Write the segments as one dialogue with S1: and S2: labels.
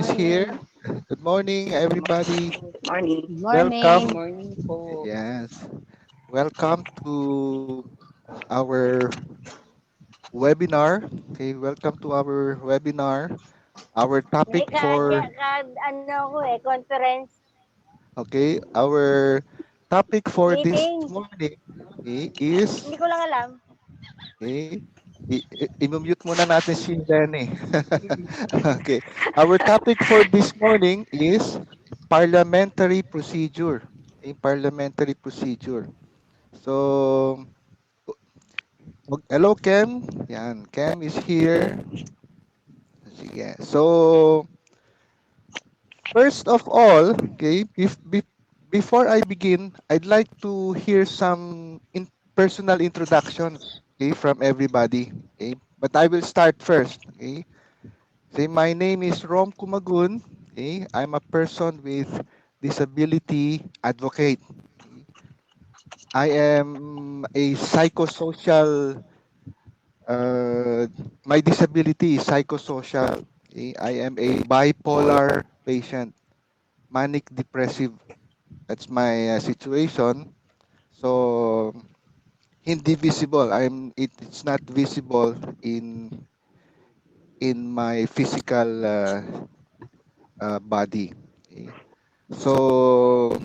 S1: is here.
S2: Morning.
S1: Good morning, everybody.
S2: Morning.
S3: Good
S1: Welcome.
S2: Good
S3: morning.
S2: morning po.
S1: Yes. Welcome to our webinar. Okay, welcome to our webinar. Our
S3: Hindi
S1: topic for
S3: ano ako eh, conference
S1: our topic for this
S3: meeting.
S1: morning is
S3: Hindi ko lang alam.
S1: okay. I-mute muna natin si Lenny. Okay. Our topic for this morning is parliamentary procedure. Parliamentary procedure. So, hello Kem. Yan, Kem is here. Sige. So, first of all, okay, before I begin, I'd like to hear some personal introductions, okay, from everybody. Okay, but I will start first. Okay, say my name is Rom Kumagun. Okay, I'm a person with disability advocate. Okay. I am a psychosocial. Uh, my disability is psychosocial. Okay. I am a bipolar patient, manic depressive. That's my situation. So hindi visible. It's not visible in my physical body. Okay. So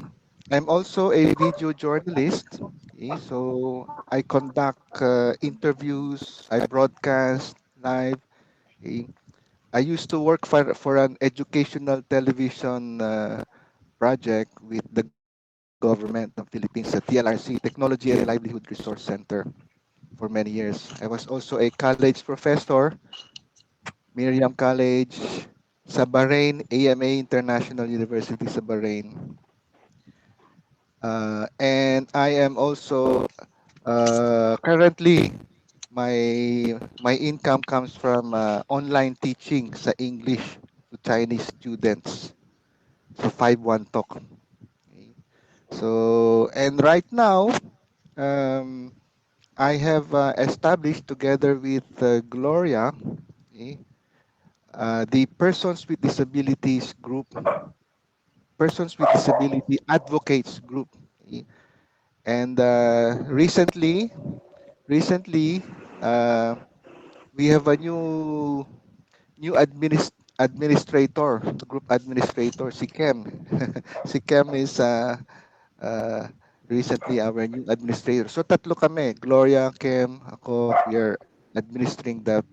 S1: I'm also a video journalist. Okay. So I conduct interviews. I broadcast live. Okay. I used to work for an educational television project with the government of Philippines, the TLRC, Technology and Livelihood Resource Center, for many years. I was also a college professor, Miriam College, sa Bahrain, AMA International University sa Bahrain. And I am also currently my income comes from online teaching sa English to Chinese students. So 5-1 talk. Okay. So and right now um, I have established together with Gloria, okay, the Persons with Disability Advocates Group. Okay. And recently, uh, we have a new administrator, group administrator, si Kem. Si Kem is uh, recently our new administrator. So tatlo kami, Gloria, Kem, ako, we are administering the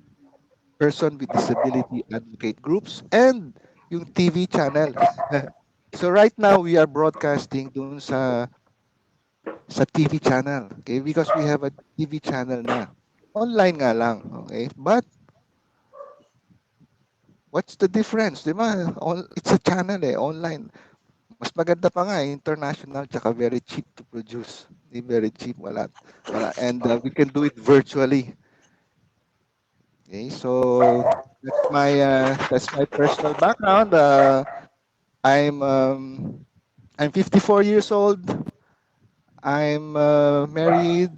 S1: person with disability advocate groups and yung TV channel. So right now we are broadcasting dun sa TV channel, okay? Because we have a TV channel na. Online nga lang, okay? But what's the difference, di ba? It's a channel online. Mas maganda pa nga, international tsaka very cheap to produce. Very cheap, wala. And we can do it virtually. Okay, so that's my personal background. I'm um, I'm 54 years old. I'm married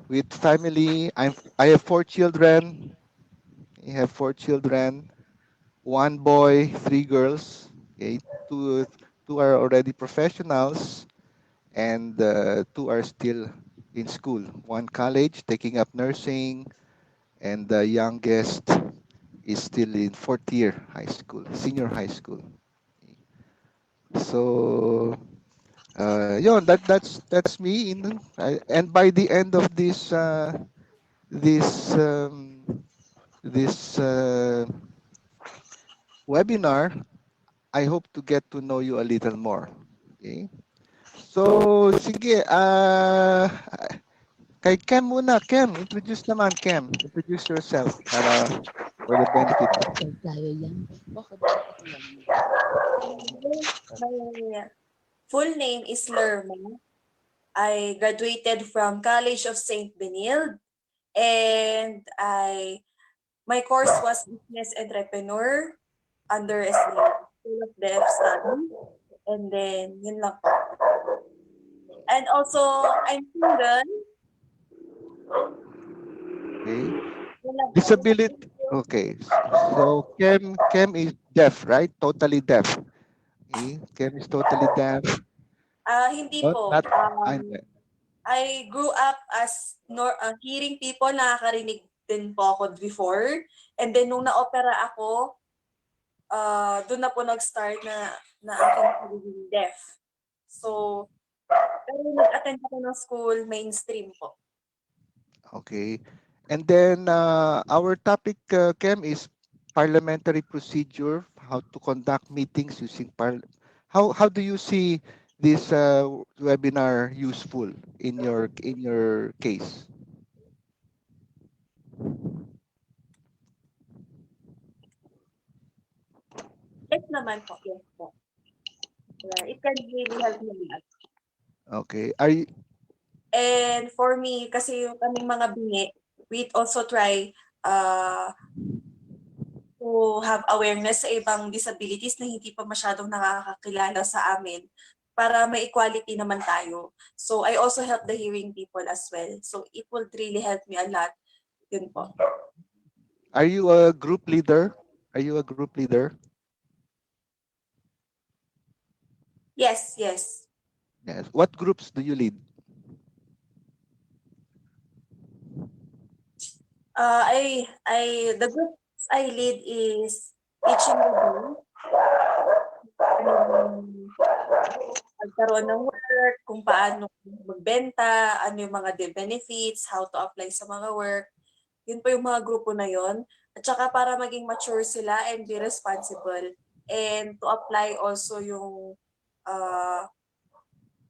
S1: with family. I have four children. I have four children. One boy, three girls. Okay, two two are already professionals, and two are still in school. One college, taking up nursing, and the youngest is still in fourth year high school, senior high school. So yun, that's me. And by the end of this um, this webinar, I hope to get to know you a little more. Okay. So sige, kay Kem muna. Kem, introduce naman, Kem. Introduce yourself para for the benefit.
S2: Huwag tayo yan. Bakit?
S4: My full name is Lerma. I graduated from College of St. Benilde and my course was Business Entrepreneur under School of Dev Study. And then, yun lang po. And also, I'm single.
S1: Okay.
S4: Yun lang po.
S1: Disability. Okay. So Kem is deaf, right? Totally deaf. Okay? Kem is totally deaf.
S4: Hindi
S1: Not,
S4: po.
S1: not, hindi.
S4: I grew up as hearing people, nakakarinig din po ako before. And then nung na-opera ako, doon na po nag-start na aking pagiging deaf. So, pero nag-attend ako ng school, mainstream po.
S1: Okay. And then our topic, Kem, is parliamentary procedure, how to conduct meetings using how do you see this webinar useful in your case?
S4: Yes naman po, yes po. Yeah, it can really help me a lot.
S1: Okay. Are you
S4: And for me, kasi yung kaming mga bingi, we also try uh, to have awareness sa ibang disabilities na hindi pa masyadong nakakakilala sa amin para may equality naman tayo. So I also help the hearing people as well. So it will really help me a lot. Yun po.
S1: are you a group leader? Are you a group leader?
S4: Yes, yes.
S1: Yes. What groups do you lead?
S4: The groups I lead is teaching the youth, anong magkaroon ng work, kung paano magbenta, ano yung mga benefits, how to apply sa mga work. Yun po yung mga grupo na yon. At saka para maging mature sila and be responsible and to apply also yung uh,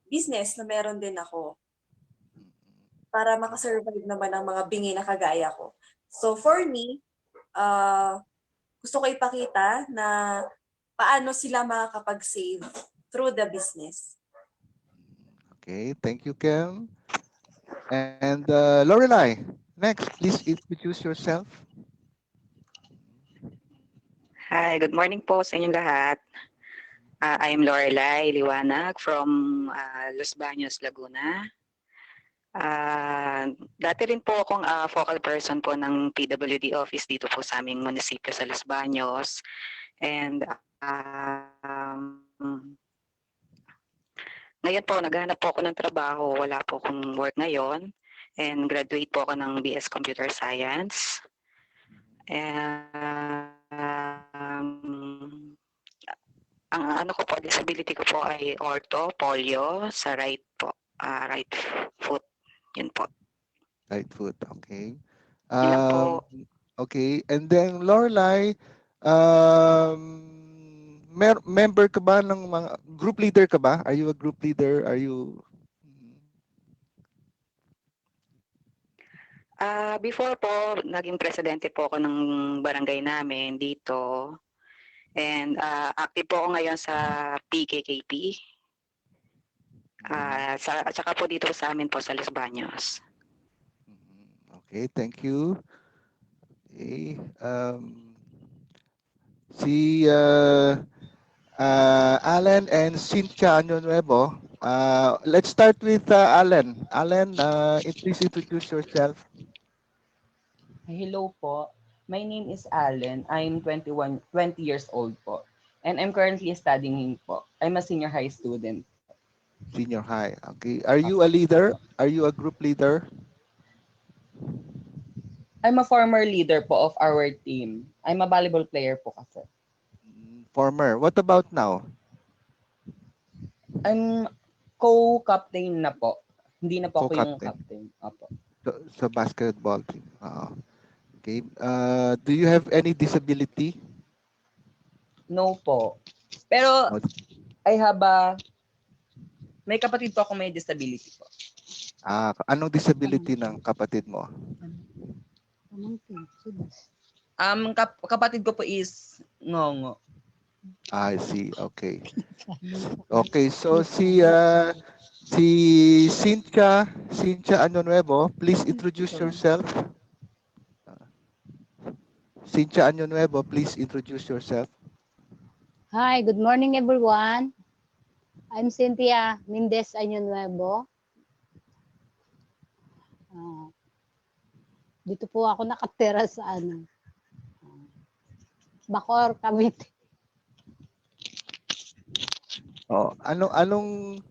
S4: business na meron din ako para makasurvive naman ang mga bingi na kagaya ko. So for me, uh, gusto ko ipakita na paano sila makakapag-save through the business.
S1: Okay. Thank you, Kem. And Lorelai, next, please introduce yourself.
S5: Hi, good morning po sa inyong lahat. I am Lorelai Liwanag from Los Baños, Laguna. Dati rin po akong focal person po ng PWD office dito po sa aming munisipyo sa Los Baños. And ngayon po, naghahanap po ako ng trabaho. Wala po akong work ngayon. And graduate po ako ng BS Computer Science. Ang ano ko po, disability ko po ay ortho, polio, sa right po, right foot. Yun po.
S1: Right foot. Okay.
S5: Yun lang
S1: Um,
S5: po.
S1: okay. And then Lorelai, member ka ba ng mga group leader ka ba? Are you a group leader? Are you
S5: Before po, naging presidente po ako ng barangay namin dito. And active po ako ngayon sa PKKP. At saka po dito sa amin po sa Los Baños.
S1: Okay, thank you. Okay. Si Alan and Cynthia Año Nuevo. Let's start with Alan. Alan, please introduce yourself.
S2: Hello po. My name is Allen. I'm 20 years old po. And I'm currently studying po. I'm a senior high student.
S1: Senior high. Okay. Are you a leader? Are you a group leader?
S2: I'm a former leader po of our team. I'm a volleyball player po kasi.
S1: Former. What about now?
S2: I'm co-captain na po. Hindi na po ako yung
S1: Co-captain
S2: captain. Opo.
S1: sa basketball team. Okay. Do you have any disability?
S2: No po. Pero
S1: No.
S2: I have may kapatid po ako may disability po.
S1: Anong disability ng kapatid mo?
S2: Kapatid ko po is ngongo.
S1: I see. Okay. Okay. So si Cynthia Ano Nuevo, please introduce yourself. Cynthia Ano Nuevo, please introduce yourself.
S6: Hi, good morning everyone. I'm Cynthia Mendez Año Nuevo. Dito po ako nakatira sa Bacor, Cavite.
S1: Oh, anong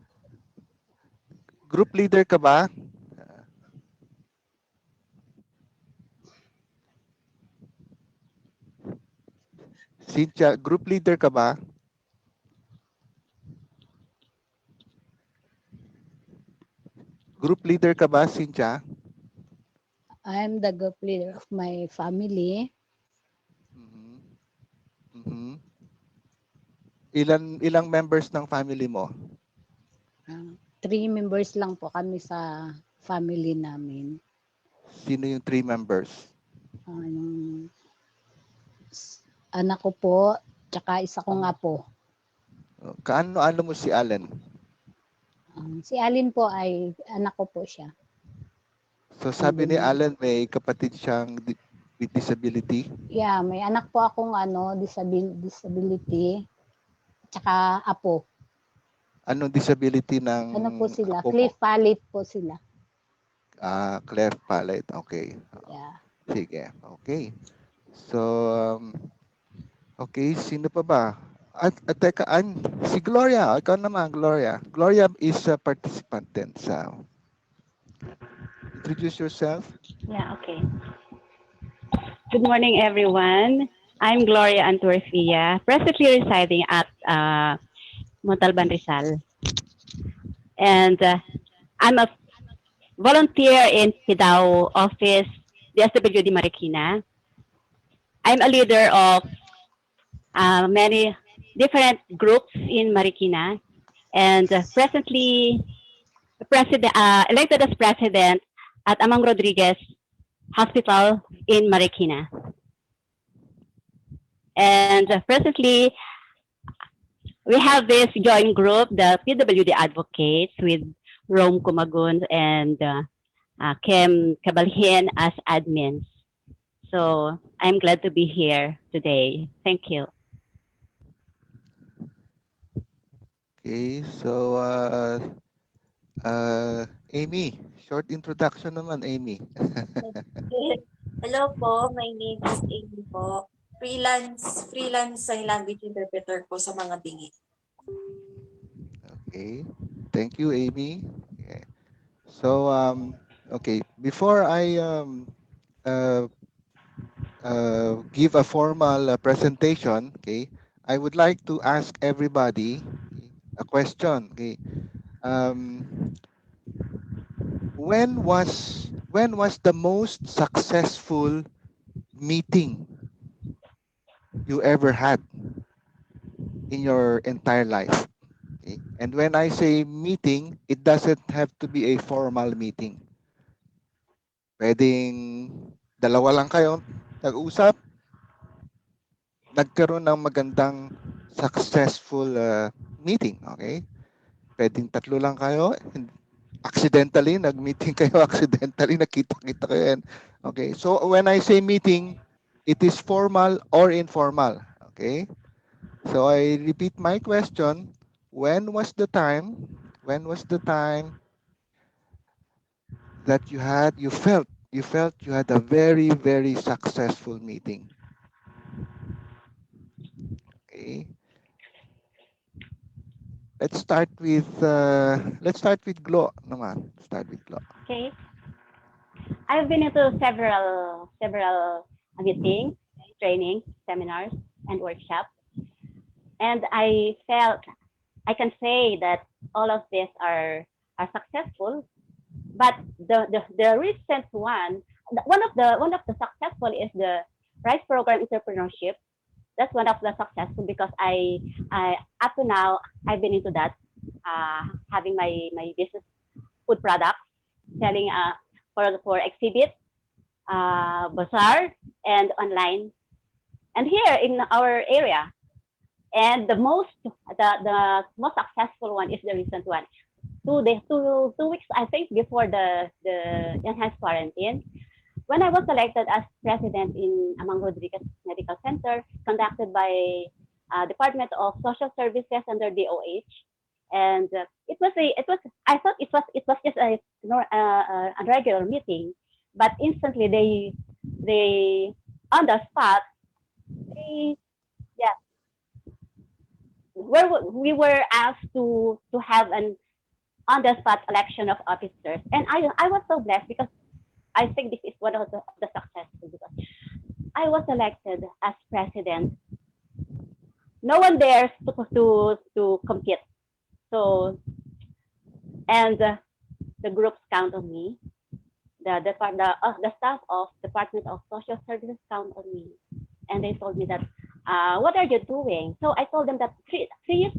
S1: group leader ka ba? Cynthia, group leader ka ba? Group leader ka ba, Cynthia?
S6: I'm the group leader of my family.
S1: Mhm. Mhm. Ilang members ng family mo?
S6: 3 members lang po kami sa family namin.
S1: Sino yung 3 members?
S6: Yung anak ko po, tsaka isa kong apo.
S1: Kaano mo si Allen?
S6: Si Alin po ay anak ko po siya.
S1: So sabi ni Allen may kapatid siyang with disability.
S6: Yeah, may anak po akong disability, tsaka apo.
S1: Anong disability ng
S6: Ano po sila?
S1: apo mo?
S6: Cliff palate po sila.
S1: Cleft palate. Okay.
S6: Yeah.
S1: Sige. Okay. So, okay. Sino pa ba? Teka, si Gloria. Ikaw naman, Gloria. Gloria is a participant din sa... Introduce yourself.
S7: Yeah, okay. Good morning, everyone. I'm Gloria Antuerfia, presently residing at Montalban, Rizal. And I'm a volunteer in PIDAO office, the SWD Marikina. I'm a leader of many different groups in Marikina, and presently elected as president at Amang Rodriguez Hospital in Marikina. And presently, we have this joint group, the PWD Advocates, with Rome Kumagun and Kim Kabalhin as admins. So I'm glad to be here today. Thank you.
S1: Okay. So, Amy. Short introduction naman, Amy.
S4: Hello po, my name is Amy po. Freelance sign language interpreter po sa mga bingi.
S1: Okay. Thank you, Amy. Okay. So, okay. Before I give a formal presentation, okay, I would like to ask everybody a question. Okay. Um, when was the most successful meeting you ever had in your entire life? Okay. And when I say meeting, it doesn't have to be a formal meeting. Pwedeng dalawa lang kayo nag-usap, nagkaroon ng magandang successful meeting, okay? Pwedeng tatlo lang kayo, accidentally nag-meeting kayo, accidentally nakita-kita kayo. Okay? So when I say meeting, it is formal or informal, okay? So I repeat my question, when was the time that you felt you had a very, very successful meeting? Okay. Let's start with Glo naman. Start with Glo.
S7: Okay. I've been into several meetings, trainings, seminars, and workshops, and I can say that all of these are successful. But the recent one of the successful is the Rice Program Entrepreneurship. That's one of the successful because I up to now I've been into that, having my business food products, selling for exhibit, bazaar, and online, and here in our area. And the most successful one is the recent one. 2 days, 2 weeks, I think, before the enhanced quarantine, when I was selected as president in Amang Rodriguez Medical Center, conducted by Department of Social Services under DOH, and I thought it was just a regular meeting, but instantly they on the spot they yeah where we were asked to have an on the spot election of officers, and I was so blessed because I think this is one of the successful because I was elected as president. No one dares to compete. So and the groups count on me. The staff of Department of Social Services count on me, and they told me that, what are you doing? So I told them that three years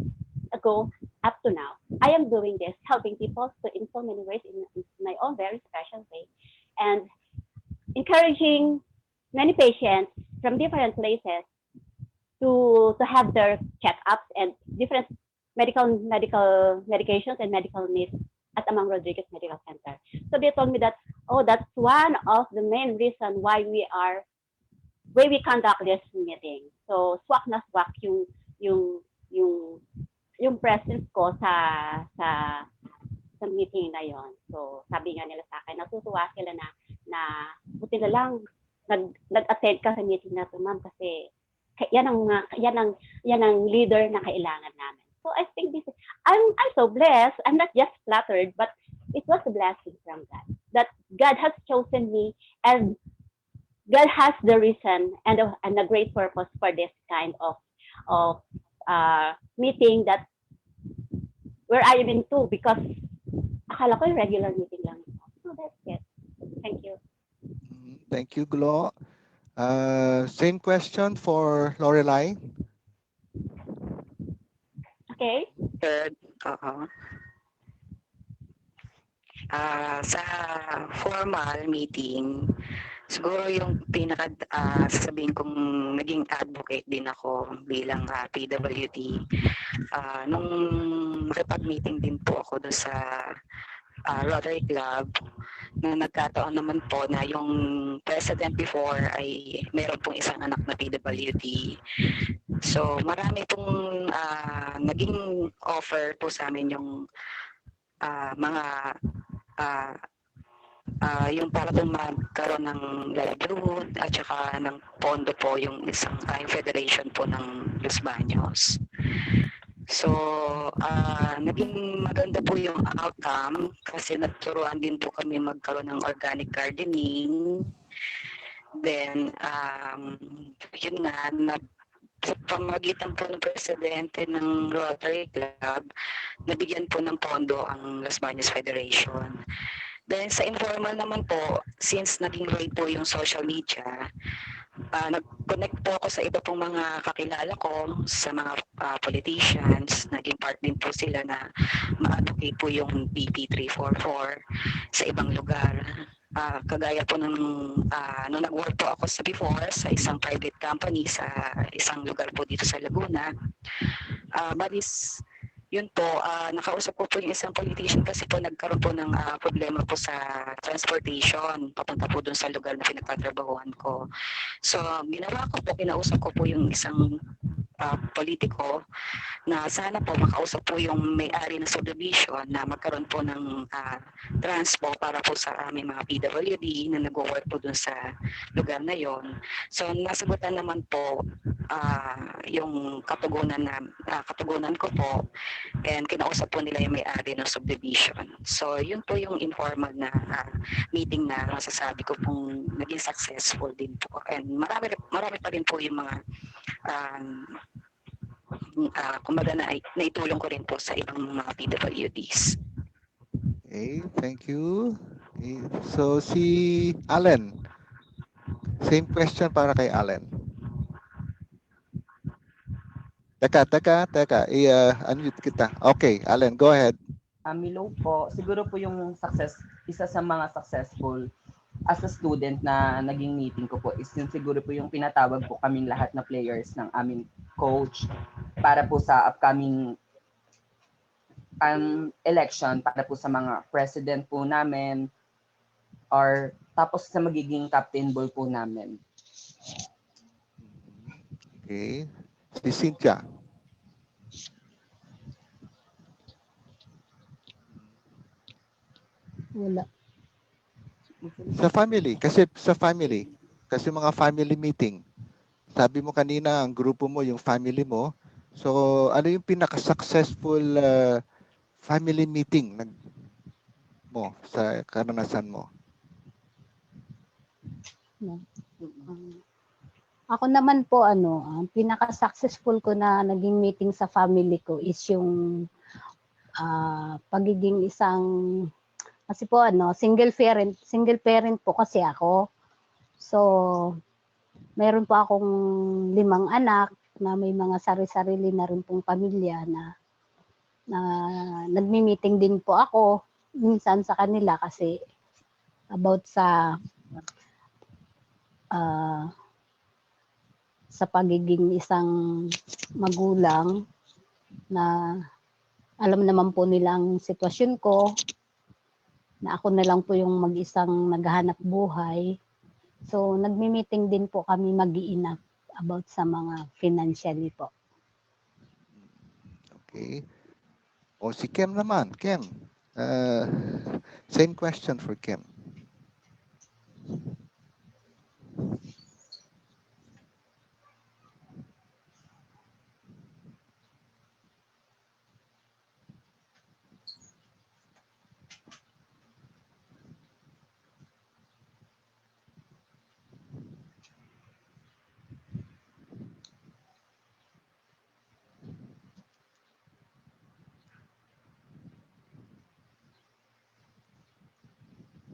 S7: ago up to now, I am doing this, helping people in so many ways in my own very special way, and encouraging many patients from different places to have their checkups and different medical medications and medical needs at Amang Rodriguez Medical Center. So they told me that, oh, that's one of the main reason why we conduct this meeting. So swak na swak yung yung yung presence ko sa meeting na yon. So sabi nga nila sa akin, natutuwa sila na buti na lang nag-attend ka sa meeting na to, ma'am, kasi yan ang leader na kailangan namin. So I think I'm so blessed. I'm not just flattered, but it was a blessing from God that God has chosen me, and God has the reason and a great purpose for this kind of meeting that where I am into, because akala ko yung regular meeting lang. So that's it. Thank you.
S1: Thank you, Glo. Same question for Lorelai.
S7: Okay?
S5: Third, oo. Sa formal meeting, siguro yung sasabihin kong naging advocate din ako bilang PWD. Nung makipag-meeting din po ako doon sa Rotary Club, na nagkataon naman po na yung president before ay meron pong isang anak na PWD. So marami pong naging offer po sa amin yung mga yung para pong magkaroon ng livelihood at saka ng pondo po yung yung federation po ng Los Baños. So, naging maganda po yung outcome kasi nagturuan din po kami magkaroon ng organic gardening. Then, yun nga, sa pamagitan po ng presidente ng Rotary Club, nabigyan po ng pondo ang Las Bañas Federation. Then sa informal naman po, since naging great po yung social media, nag-connect po ako sa iba pong mga kakilala ko, sa mga politicians. Naging part din po sila na ma-advocate po yung BP 344 sa ibang lugar. Kagaya po nung nag-work po ako sa before sa isang private company sa isang lugar po dito sa Laguna. Balis, yun po, nakausap ko po yung isang politician kasi po nagkaroon po ng problema po sa transportation papunta po dun sa lugar na pinagtatrabahuan ko. So, ginawa ko po, kinausap ko po yung isang politiko na sana po makausap po yung may-ari ng subdivision na magkaroon po ng transpo para po sa aming mga PWD na nag-work po dun sa lugar na yon. So, nasagutan naman po yung katugunan ko po, and kinausap po nila yung may-ari ng subdivision. So, yun po yung informal na meeting na masasabi ko pong naging successful din po. And marami pa rin po yung mga kumbaga naitulong ko rin po sa ibang mga PWDs.
S1: Okay, thank you. Okay. So si Allen, same question para kay Allen. Teka. I-unmute kita. Okay, Allen, go ahead.
S2: Milo po, siguro po yung isa sa mga successful as a student na naging meeting ko po is yung siguro po yung pinatawag po kaming lahat na players ng aming coach para po sa upcoming election, para po sa mga president po namin, or tapos sa magiging captain ball po namin.
S1: Okay. Si Cynthia.
S6: Wala.
S1: Sa family, kasi mga family meeting. Sabi mo kanina, ang grupo mo, yung family mo. So, ano yung pinaka-successful family meeting mo sa karanasan mo?
S6: No? Ako naman po, ang pinaka-successful ko na naging meeting sa family ko is yung pagiging isang, kasi po single parent po kasi ako. So, meron po akong 5 anak na may mga sari-sarili na rin pong pamilya na nagmi-meeting din po ako minsan sa kanila kasi about ah, sa pagiging isang magulang na alam naman po nila ang sitwasyon ko, na ako na lang po yung mag-isang naghahanap buhay. So, nagmi-meeting din po kami mag-iina about sa mga financially po.
S1: Okay. O si Kem naman. Kem, same question for Kem.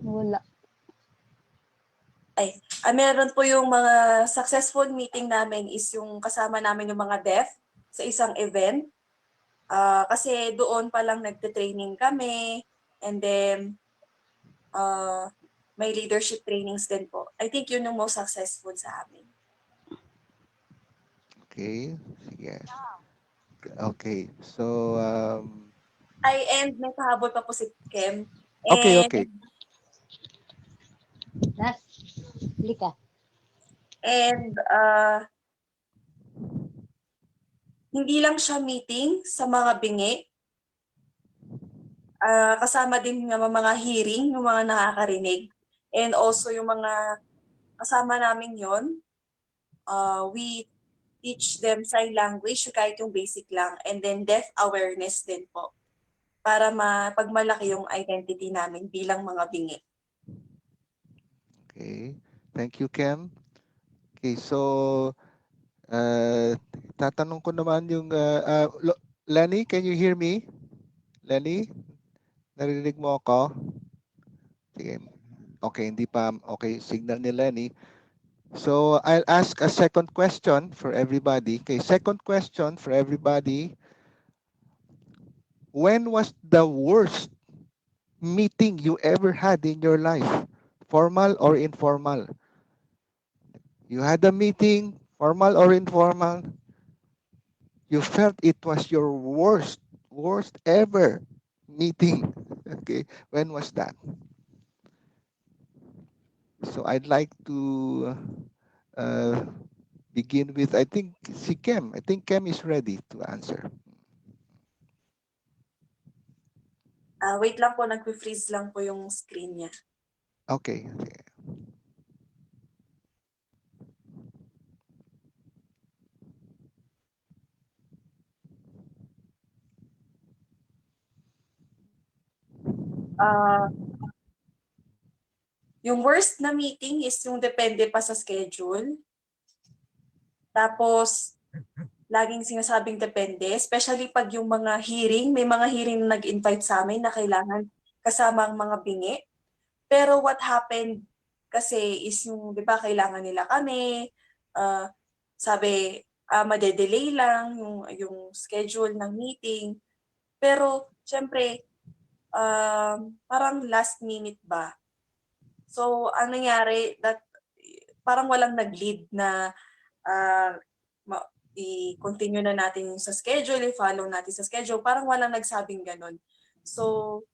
S6: Wala.
S4: Meron po yung mga successful meeting namin is yung kasama namin yung mga deaf sa isang event. Kasi doon pa lang nagte-training kami and then may leadership trainings din po. I think yun yung most successful sa amin.
S1: Okay. Sige. Okay. So,
S4: And may pahabol pa po si Kem.
S1: okay,
S4: And,
S1: okay.
S6: Nas, lika.
S4: and hindi lang siya meeting sa mga bingi. Kasama din ng mga hearing, yung mga nakakarinig. And also yung mga kasama namin yon, we teach them sign language, kahit yung basic lang. And then deaf awareness din po. Para mapagmalaki yung identity namin bilang mga bingi.
S1: Okay. Thank you, Kem. Okay, so tatanong ko naman yung Lenny, can you hear me? Lenny, narinig mo ako? Sige. Okay, hindi pa okay signal ni Lenny. So I'll ask a second question for everybody. Okay, second question for everybody. When was the worst meeting you ever had in your life? Formal or informal? You had a meeting, formal or informal, you felt it was your worst ever meeting. Okay, when was that? So I'd like to uh, begin with, I think, si Kem. I think Kem is ready to answer.
S4: Wait lang po, nag-freeze lang po yung screen niya.
S1: Okay. Okay.
S4: Yung worst na meeting is yung depende pa sa schedule. Tapos, laging sinasabing depende, especially pag yung mga hearing, may mga hearing na nag-invite sa amin na kailangan kasama ang mga bingi. Pero what happened kasi is yung, di ba, kailangan nila kami, sabi, madedelay lang yung schedule ng meeting. Pero, syempre, parang last minute ba? So, ang nangyari, parang walang nag-lead na uh, i-continue na natin sa schedule, i-follow natin sa schedule. Parang walang nagsabing ganun. So,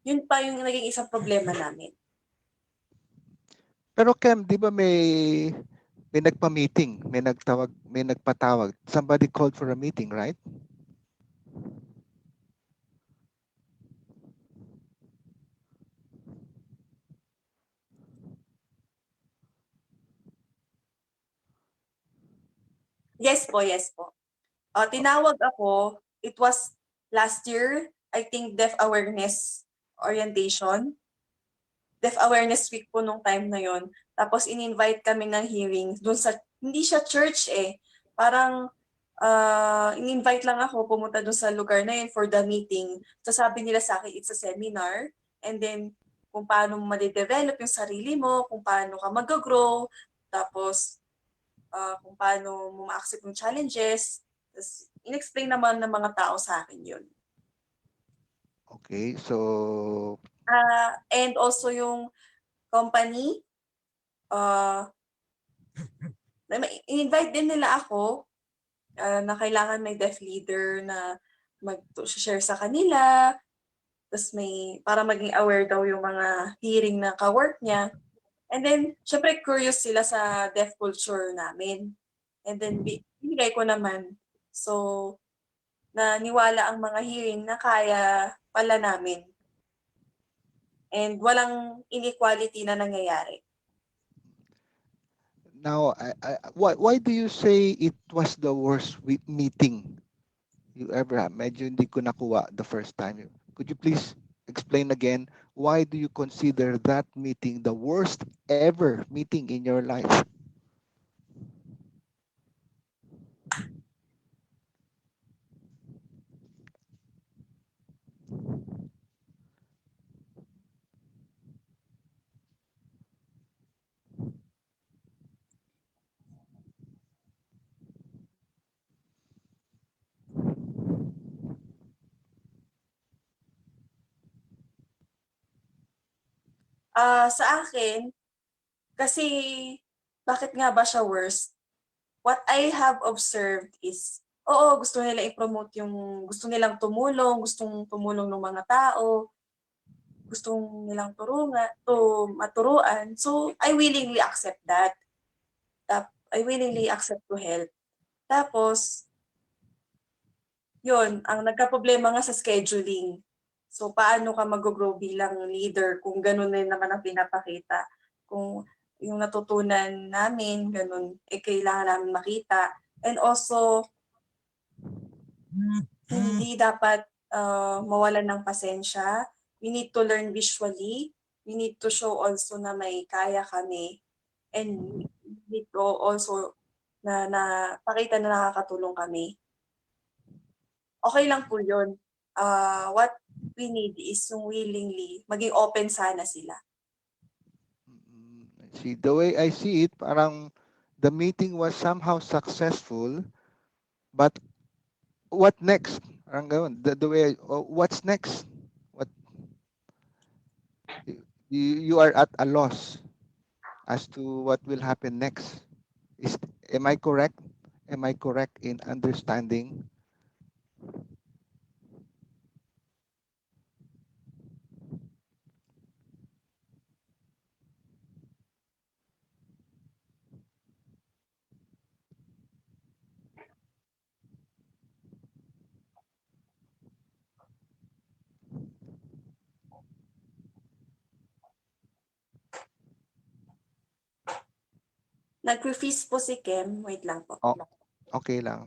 S4: yun pa yung naging isang problema namin.
S1: Pero Kem, di ba may nagpa-meeting, may nagpatawag. Somebody called for a meeting, right?
S4: Yes po, yes po. Tinawag ako, it was last year, I think orientation, Deaf Awareness Week po nung time na yon. Tapos in-invite kami ng hearing dun sa, hindi siya church eh, parang in-invite lang ako pumunta dun sa lugar na yun for the meeting. So sabi nila sa akin, it's a seminar, and then kung paano mo ma-develop yung sarili mo, kung paano ka mag-grow, tapos kung paano mo ma-accept yung challenges. Tapos, in-explain naman ng mga tao sa akin yun.
S1: Okay, so
S4: And also yung company, in-invite din nila ako na kailangan may deaf leader na mag-share sa kanila. Tapos para maging aware daw yung mga hearing na ka-work niya. And then, syempre curious sila sa deaf culture namin. And then, binigay ko naman. So, naniwala ang mga hearing na kaya pala namin. And walang inequality na nangyayari.
S1: now, why do you say it was the worst meeting you ever had? Medyo hindi ko nakuha the first time. Could you please explain again, why do you consider that meeting the worst ever meeting in your life?
S4: Sa akin, kasi bakit nga ba siya worst? What I have observed is, oo, gusto nila i-promote gusto nilang gustong tumulong ng mga tao, gustong nilang maturuan. So, I willingly accept that. I willingly accept to help. Tapos, yun, ang nagka-problema nga sa scheduling. So, paano ka mag-grow bilang leader kung ganun na naman ang pinapakita? Kung yung natutunan namin, ganun, kailangan namin makita. And also, hindi dapat mawalan ng pasensya. We need to learn visually. We need to show also na may kaya kami. And we need to also na pakita na nakakatulong kami. Okay lang po yun. What we need is yung willingly, maging open sana sila.
S1: See, the way I see it, parang the meeting was somehow successful, but what next? Parang ganun. The way, what's next? What you are at a loss as to what will happen next. Am I correct? Am I correct in understanding?
S4: Nag-freeze po si Kem. Wait lang po.
S1: Oh, okay lang.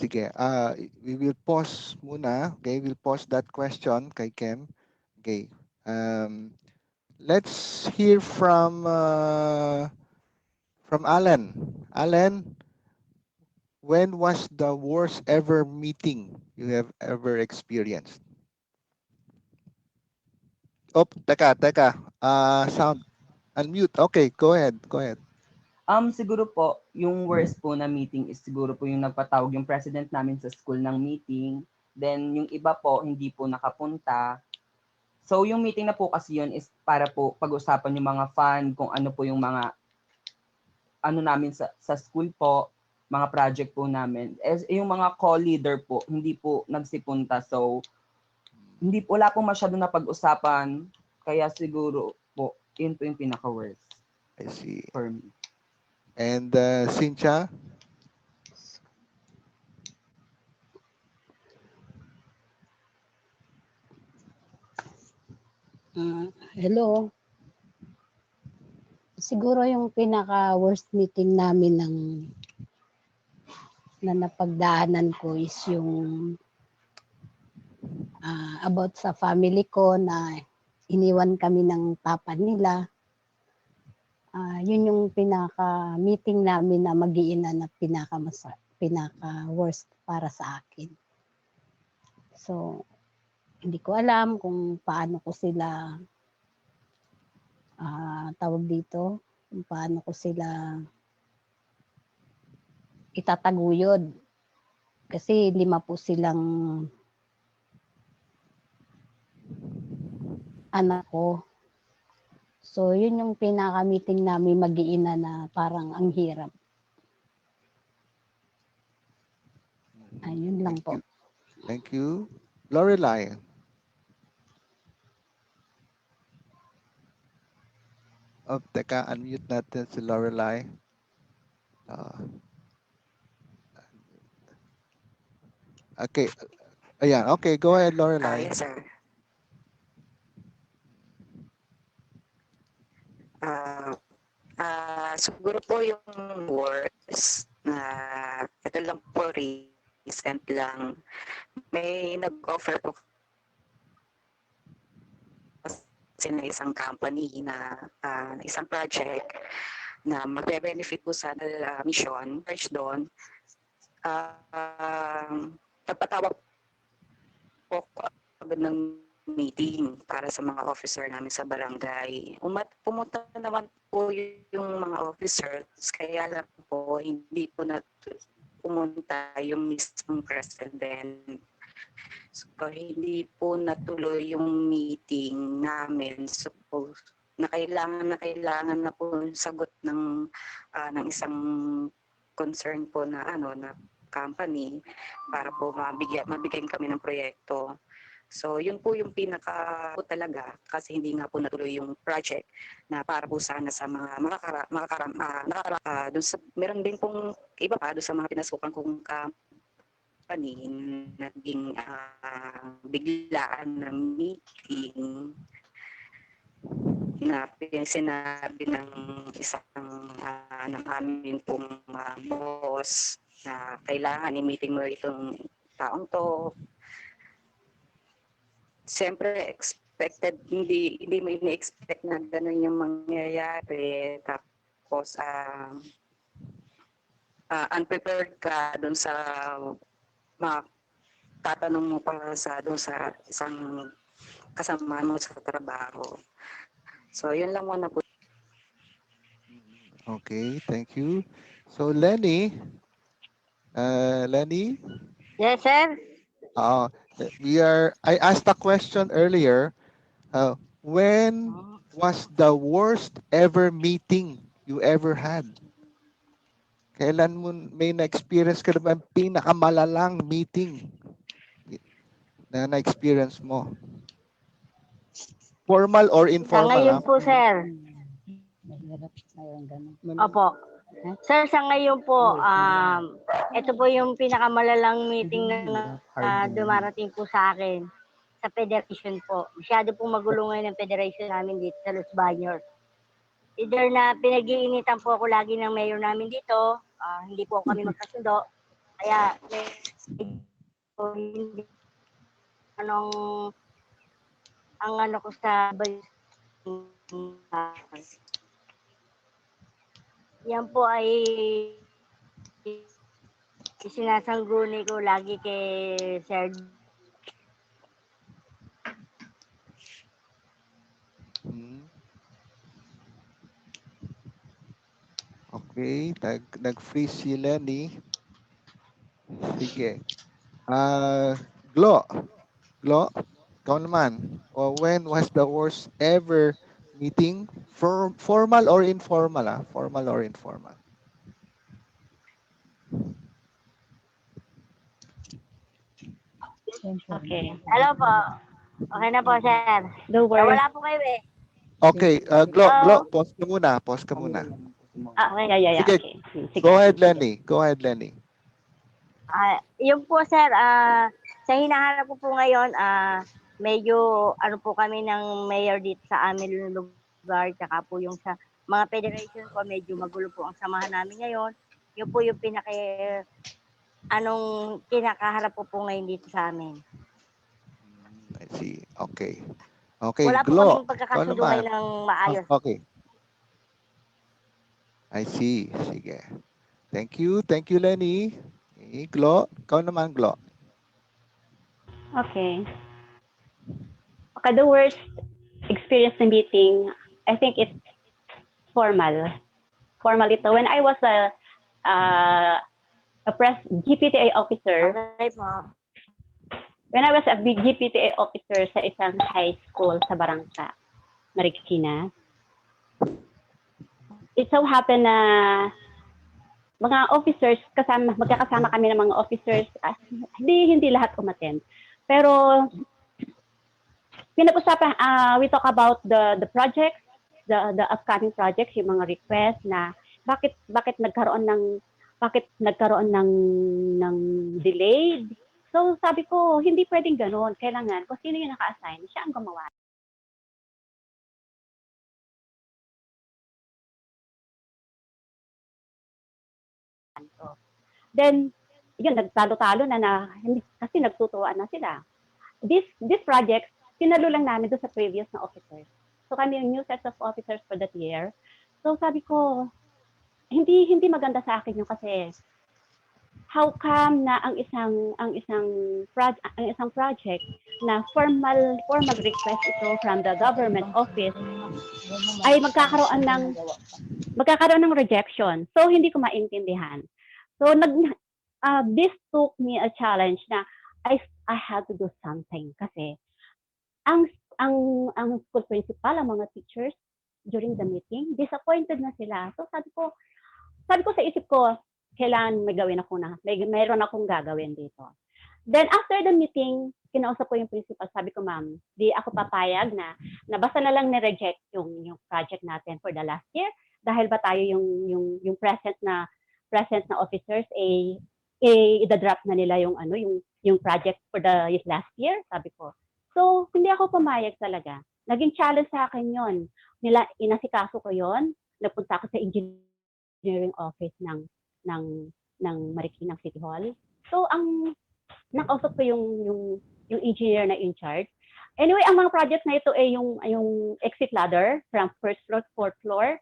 S1: Sige, we will pause muna. Okay, we'll pause that question kay Kem. Okay. Let's hear from Alan. Alan, when was the worst ever meeting you have ever experienced? Oh, teka. Sound unmute. Okay, go ahead. Go ahead.
S2: Siguro po, yung worst po na meeting is siguro po yung nagpatawag yung president namin sa school ng meeting. Then yung iba po, hindi po nakapunta. So yung meeting na po kasi yun is para po pag-usapan yung mga fund, kung ano po yung mga ano namin sa school po. mga project po namin. Yung mga co-leader po, hindi po nagsipunta. So, wala po masyado na pag-usapan. Kaya siguro po, yun po yung pinaka-worst
S1: I see.
S2: for me.
S1: And Cynthia?
S6: Hello. Siguro yung pinaka-worst meeting namin na napagdaanan ko is yung about sa family ko na iniwan kami ng papa nila. Yun yung pinaka-meeting namin na mag-iina na pinaka-worst para sa akin. So, hindi ko alam kung paano ko sila tawag dito, kung paano ko sila itataguyod. Kasi 5 po silang anak ko. So, yun yung pinaka-meeting namin mag-iina na parang ang hirap. Ayun lang po.
S1: Thank you. Lorelai? Teka, unmute natin si Lorelai. Okay. Ayan. Okay, go ahead, Lorelai.
S5: Yes, sir. Siguro po yung works na ito lang po recent lang. May nag-offer po kasi na isang company na isang project na magbe-benefit po sa mission, search doon. Nagpatawag po agad ng meeting para sa mga officer namin sa barangay. Pumunta naman po yung mga officers, kaya lang po hindi po pumunta yung mismong president. So, hindi po natuloy yung meeting namin. So, na kailangan na po yung sagot ng isang concern po na na company para po mabigyan kami ng proyekto. So, yun po yung pinaka po talaga kasi hindi nga po natuloy yung project na para po sana sa mga doon sa meron din pong iba pa doon sa mga pinasukan kong company naging biglaan na meeting na sinabi ng isang ng amin pong boss na kailangan i-meeting mo itong taong to. Siyempre, expected, hindi mo ini-expect na gano'n yung mangyayari. Tapos, unprepared ka doon sa tatanong mo pa doon sa isang kasama mo sa trabaho. So, yun lang muna po.
S1: Okay, thank you. So, Lenny? Lenny?
S3: Yes, sir.
S1: I asked a question earlier. When was the worst ever meeting you ever had? Kailan mo may na-experience ka na ba ang pinakamalalang meeting na na-experience mo? Formal or
S3: Sa
S1: informal?
S3: ngayon po, sir. Opo. Sir, sa ngayon po, ito po yung pinakamalalang meeting na dumarating po sa akin sa federation po. Masyado pong magulo ngayon ang federation namin dito sa Los Baños. Either na pinag-iinitan po ako lagi ng mayor namin dito, hindi po kami magkasundo. Kaya hindi ang ano ko sa yan po ay sinasangguni ko lagi kay Sir.
S1: Okay, nag-freeze si Lenny. Sige. Glo, ikaw naman. When was the worst ever meeting? Formal or informal? Formal or informal?
S7: Okay.
S3: Hello po. Okay na po, sir.
S7: Don't worry.
S3: Wala po kayo eh.
S1: Okay, Glo,
S3: Hello?
S1: pause ka muna, pause ka muna.
S3: Okay.
S7: Yeah.
S1: Sige,
S7: Okay. Sige.
S1: go ahead, Lenny. Go ahead, Lenny.
S3: Yun po, sir, sa hinahanap ko po ngayon, medyo ano po kami ng mayor dito sa amin lugar, tsaka po yung sa mga federation po, medyo magulo po ang samahan namin ngayon. Yun po yung kinakaharap po ngayon dito sa amin.
S1: I see. Okay. Okay,
S3: Wala po
S1: Glo,
S3: kaming
S1: ikaw
S3: pagkakasundo
S1: naman.
S3: ngayon ng maayos.
S1: Okay. I see. Sige. Thank you. Thank you, Lenny. Okay, Glo, ikaw naman, Glo.
S7: Okay. Okay, the worst experience in meeting, I think it's formal. Formal ito. When I was a GPTA officer,
S3: Okay po.
S7: when I was a GPTA officer sa isang high school sa Barangka, Marikina, it so happened na mga officers, magkakasama kami ng mga officers, hindi lahat umattend. Pero pinag-usapan, we talk about the projects, the upcoming projects, yung mga requests na bakit nagkaroon ng delayed. So sabi ko, hindi pwedeng ganoon. Kailangan kung sino yung naka-assign, siya ang gumawa. Then, yun, nagtalo-talo na kasi nagtutuwaan na sila. This project, sinalo lang namin doon sa previous na officers. So kami yung new sets of officers for that year. So sabi ko, hindi maganda sa akin yung kasi how come na ang isang project na formal request ito from the government office ay magkakaroon ng rejection. So hindi ko maintindihan. So this took me a challenge na I had to do something kasi ang school principal, ang mga teachers during the meeting, disappointed na sila. So sabi ko sa isip ko, kailangan mayroon akong gagawin dito. Then after the meeting, kinausap ko yung principal, sabi ko, ma'am, di ako papayag na basta na lang ni-reject yung project natin for the last year dahil ba tayo yung present na officers i-drop na nila yung project for the last year, sabi ko. So, hindi ako pumayag talaga. Naging challenge sa akin yon. Inasikaso ko yon. Nagpunta ako sa engineering office ng Marikina City Hall. So, nakausap ko yung engineer na in charge. Anyway, ang mga projects na ito ay yung exit ladder from first floor to fourth floor,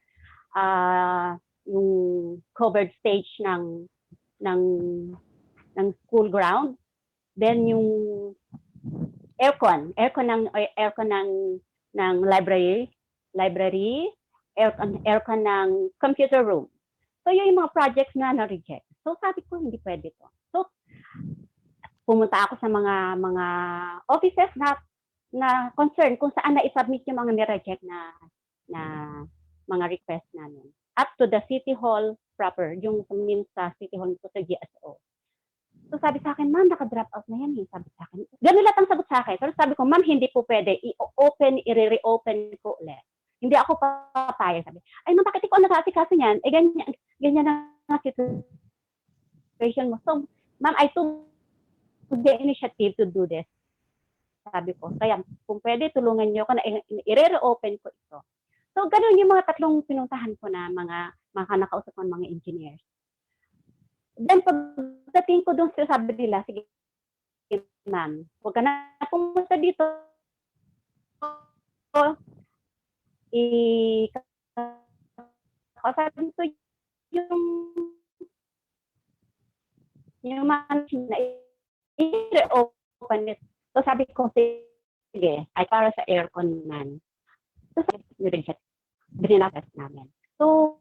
S7: yung covered stage ng school ground, then yung aircon ng library, aircon ng computer room. So, yun yung mga projects na na-reject. So, sabi ko, hindi pwede to. So, pumunta ako sa mga offices na concern kung saan na-submit yung mga ni-reject na mga request namin. Up to the City Hall proper, yung sa City Hall ko sa GSO. So, sabi sa akin, ma'am, naka-drop out na yan. Sabi sa akin. Ganun lang ang sagot sa akin. Pero sabi ko, ma'am, hindi po pwede. I-reopen ko ulit. Hindi ako papayag. Sabi, ay, ma'am, bakit ikaw nag-aasikaso niyan? Eh, ganyan na situation mo. So, ma'am, I took the initiative to do this. Sabi ko, kaya kung pwede, tulungan niyo ako na i-reopen ko ito. So, ganun yung mga tatlong pinuntahan ko na mga nakausap ng mga engineers. Then, pagdating ko doon, sabi nila, sige, ma'am, huwag ka na pumunta dito. Sabi ko, yung management na i-reopen it. So, sabi ko, sige, ay para sa aircon man. So, sabi ko, binilabas namin. So,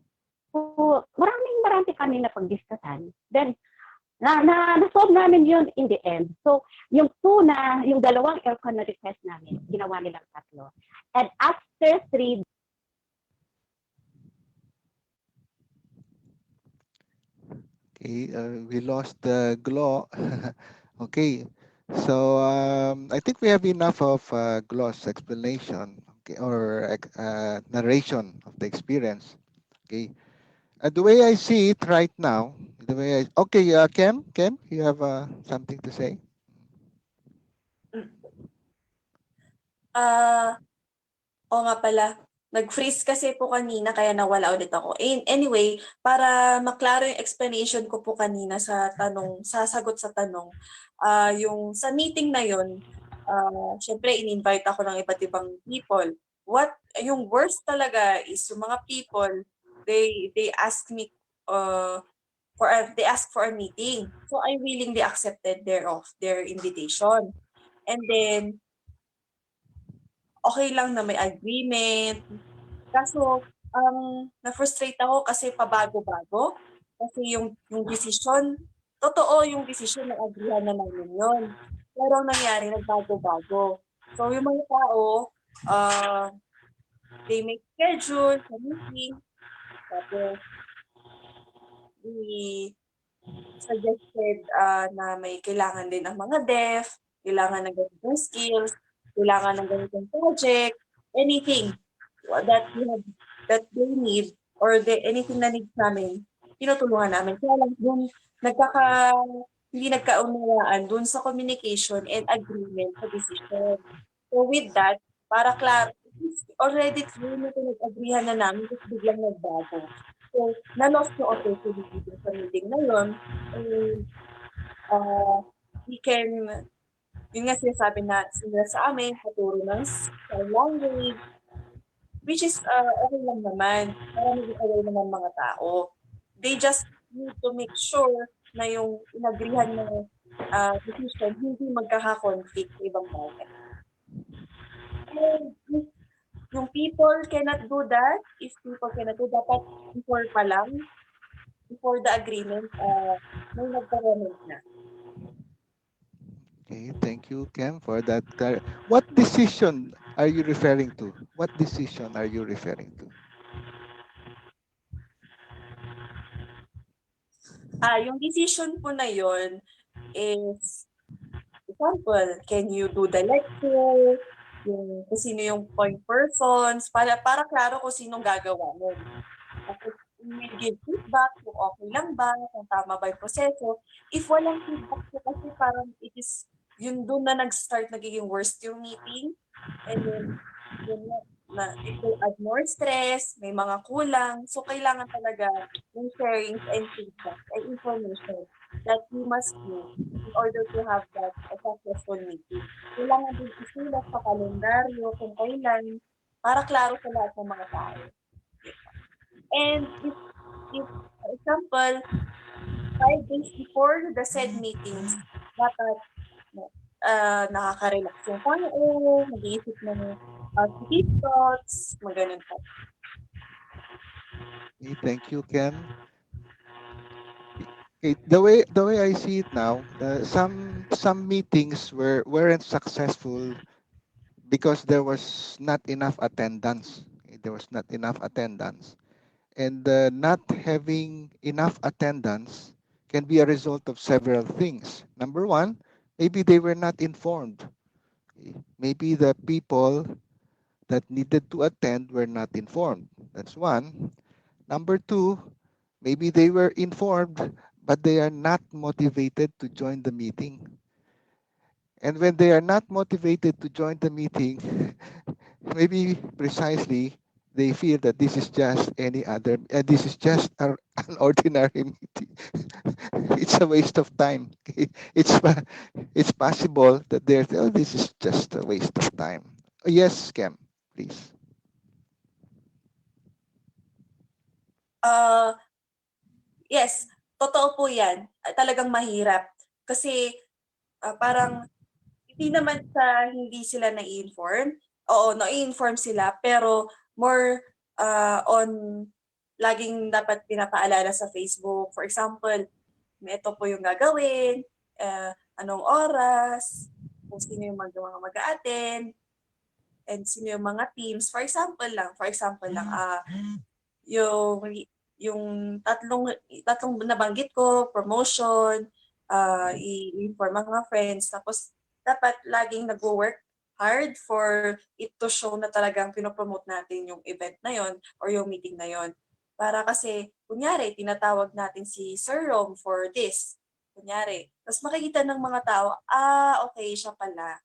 S7: marami kami na pag-discussan. Then, na-solve namin yun in the end. So, yung dalawang aircon na request namin, ginawa nilang tatlo. And after 3,
S1: Okay, we lost the glow. Okay, so I think we have enough of gloss explanation, okay, or narration of the experience. Okay, the way I see it right now, the way okay, Kem, you have something to say?
S4: Ah, Oo nga pala. Nag-freeze kasi po kanina kaya nawala ulit ako. Anyway, para maklaro yung explanation ko po kanina sa tanong, sa sagot sa tanong, yung sa meeting na yun, syempre in-invite ako ng iba't ibang people. Yung worst talaga is yung mga people, they ask me they ask for a meeting. So I willingly accepted their invitation. And then okay lang na may agreement. Kaso, na-frustrate ako kasi pabago-bago. Kasi yung decision, totoo yung decision, nag-agreehan na namin yun. Pero ang nangyari, nagbago-bago. So, yung mga tao, they make schedule sa meeting. Tapos, we suggested na may kailangan din ang mga deaf, kailangan ng ganitong skills, kailangan ng ganitong project, anything that we have that they need or anything na needs namin, tinutulungan namin. Kaya lang dun hindi nagkaunawaan dun sa communication and agreement sa decision. So with that, para klaro, already clear na pinag-agreehan na namin tapos biglang nagbago. So, na-lost yung opportunity dun sa meeting na yun. And we can, yun nga sinasabi na sila sa amin, paturo ng sign language, which is okay lang naman para maging aware naman mga tao. They just need to make sure na yung inagrihan na decision hindi magkaka-conflict sa ibang bagay. And if yung people cannot do that, if people cannot do, dapat before pa lang, before the agreement, may nagka-comment na.
S1: Okay, thank you, Kem, for that. What decision are you referring to? What decision are you referring to?
S4: Yung decision po na yon is, example, can you do the lecture, yung kung sino yung point persons, para klaro kung sinong gagawa nun. Tapos, we give feedback kung okay lang ba, kung tama ba yung proseso. If walang feedback po kasi parang it is, yun doon na nag-start nagiging worst yung meeting. And then, yun na it will add more stress, may mga kulang. So, kailangan talaga yung sharing and feedback and information that we must know in order to have that a successful meeting. Kailangan din isulat sa kalendaryo kung kailan para klaro sa lahat ng mga tao. And if for example, 5 days before the said meetings, dapat nakaka-relax yung tao, mag-iisip ng positive thoughts, maganon pa.
S1: Okay, thank you, Ken. Okay, the way I see it now, some meetings weren't successful because there was not enough attendance. Okay, there was not enough attendance, and not having enough attendance can be a result of several things. Number one, maybe they were not informed. Okay, maybe the people that needed to attend were not informed. That's one. Number two, maybe they were informed, but they are not motivated to join the meeting. And when they are not motivated to join the meeting, maybe precisely they feel that this is just any other, this is just an ordinary meeting. It's a waste of time. It's possible that they're, oh, this is just a waste of time. Yes, Cam, please.
S4: Yes, totoo po yan. Talagang mahirap. Kasi parang hindi naman sa hindi sila na-inform. Oo, na-inform sila. Pero more on laging dapat pinapaalala sa Facebook. For example, ito po yung gagawin, anong oras, kung sino yung mga mag-a-attend, and sino yung mga teams. For example lang, yung yung tatlong nabanggit ko, promotion, i-inform ang mga friends, tapos dapat laging nagwo-work hard for it to show na talagang pinopromote natin yung event na yon or yung meeting na yon. Para kasi, kunyari, tinatawag natin si Sir Rom for this. Kunyari. Tapos makikita ng mga tao, okay, siya pala.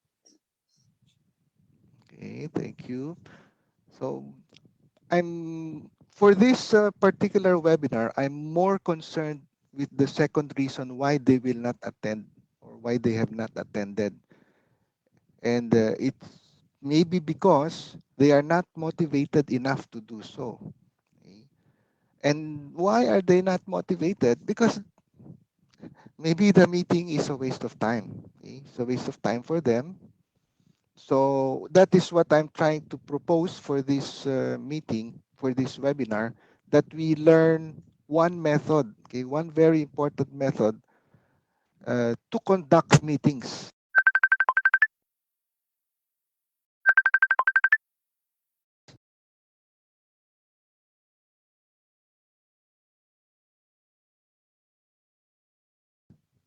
S1: Okay, thank you. So I'm for this particular webinar, I'm more concerned with the second reason why they will not attend or why they have not attended. And it's maybe because they are not motivated enough to do so. Okay? And why are they not motivated? Because maybe the meeting is a waste of time. Okay? It's a waste of time for them. So that is what I'm trying to propose for this meeting, for this webinar, that we learn one method, okay, one very important method to conduct meetings.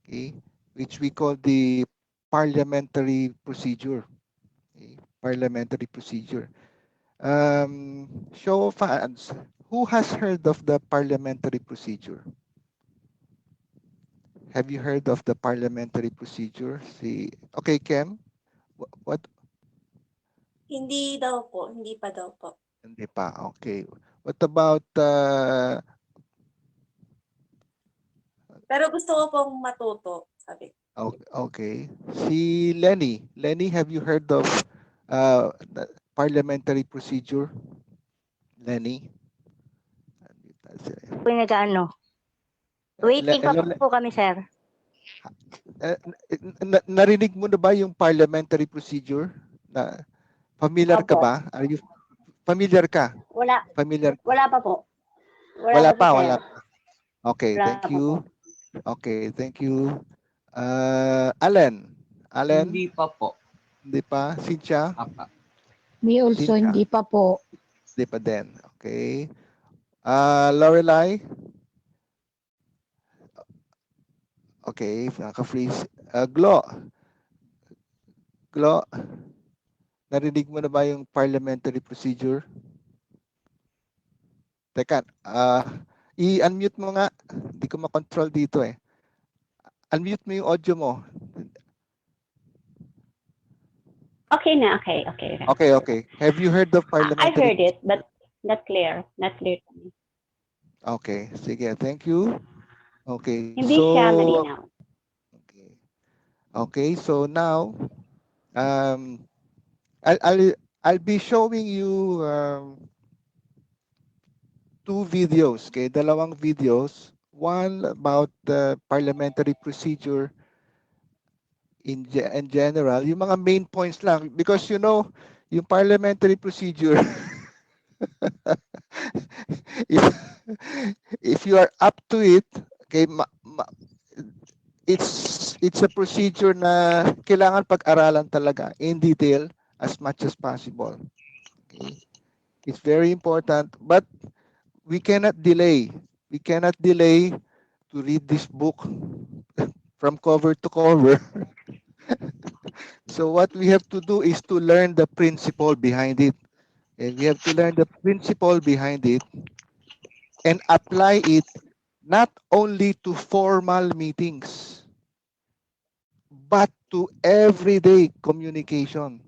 S1: Okay, which we call the parliamentary procedure. Okay, parliamentary procedure. Show of hands. Who has heard of the parliamentary procedure? Have you heard of the parliamentary procedure? See, okay, Kem, what?
S4: Hindi pa daw po.
S1: Hindi pa. Okay. What about
S4: Pero gusto ko pong matuto, sabi.
S1: okay. Si Lenny. Lenny, have you heard of the parliamentary procedure? Lenny?
S3: Po yung nag-ano. Waiting pa po kami, sir.
S1: Narinig mo na ba yung parliamentary procedure? Na familiar ka
S3: Opo.
S1: ba? Are you familiar ka?
S3: Wala.
S1: Familiar?
S3: Wala pa po.
S1: Wala
S3: pa,
S1: pa,
S3: sir.
S1: wala pa. Okay,
S3: Wala
S1: thank
S3: pa
S1: you.
S3: po.
S1: Okay, thank you. Allen. Allen?
S2: Hindi pa po.
S1: Hindi pa. Cynthia?
S2: Apa.
S6: Me also,
S1: Cynthia?
S6: hindi pa po.
S1: Hindi pa din. Okay. Lorelai? Okay, naka-freeze. Glo? Glo? Narinig mo na ba yung parliamentary procedure? Teka, i-unmute mo nga. Hindi ko makontrol dito eh. Unmute mo yung audio mo.
S7: Okay na, okay.
S1: Okay, okay. Have you heard of
S7: I
S1: parliamentary
S7: heard it,
S1: procedure?
S7: but not clear. Not clear to me.
S1: Okay, sige. Thank you. Okay,
S7: Hindi siya malinaw.
S1: okay. Okay, so now I'll be showing you two videos, okay? Dalawang videos. One about the parliamentary procedure in general, yung mga main points lang because you know, yung parliamentary procedure if if you are up to it, okay, it's a procedure na kailangan pag-aralan talaga in detail as much as possible. Okay? It's very important, but we cannot delay. We cannot delay to read this book from cover to cover. So what we have to do is to learn the principle behind it. And we have to learn the principle behind it and apply it not only to formal meetings, but to everyday communication.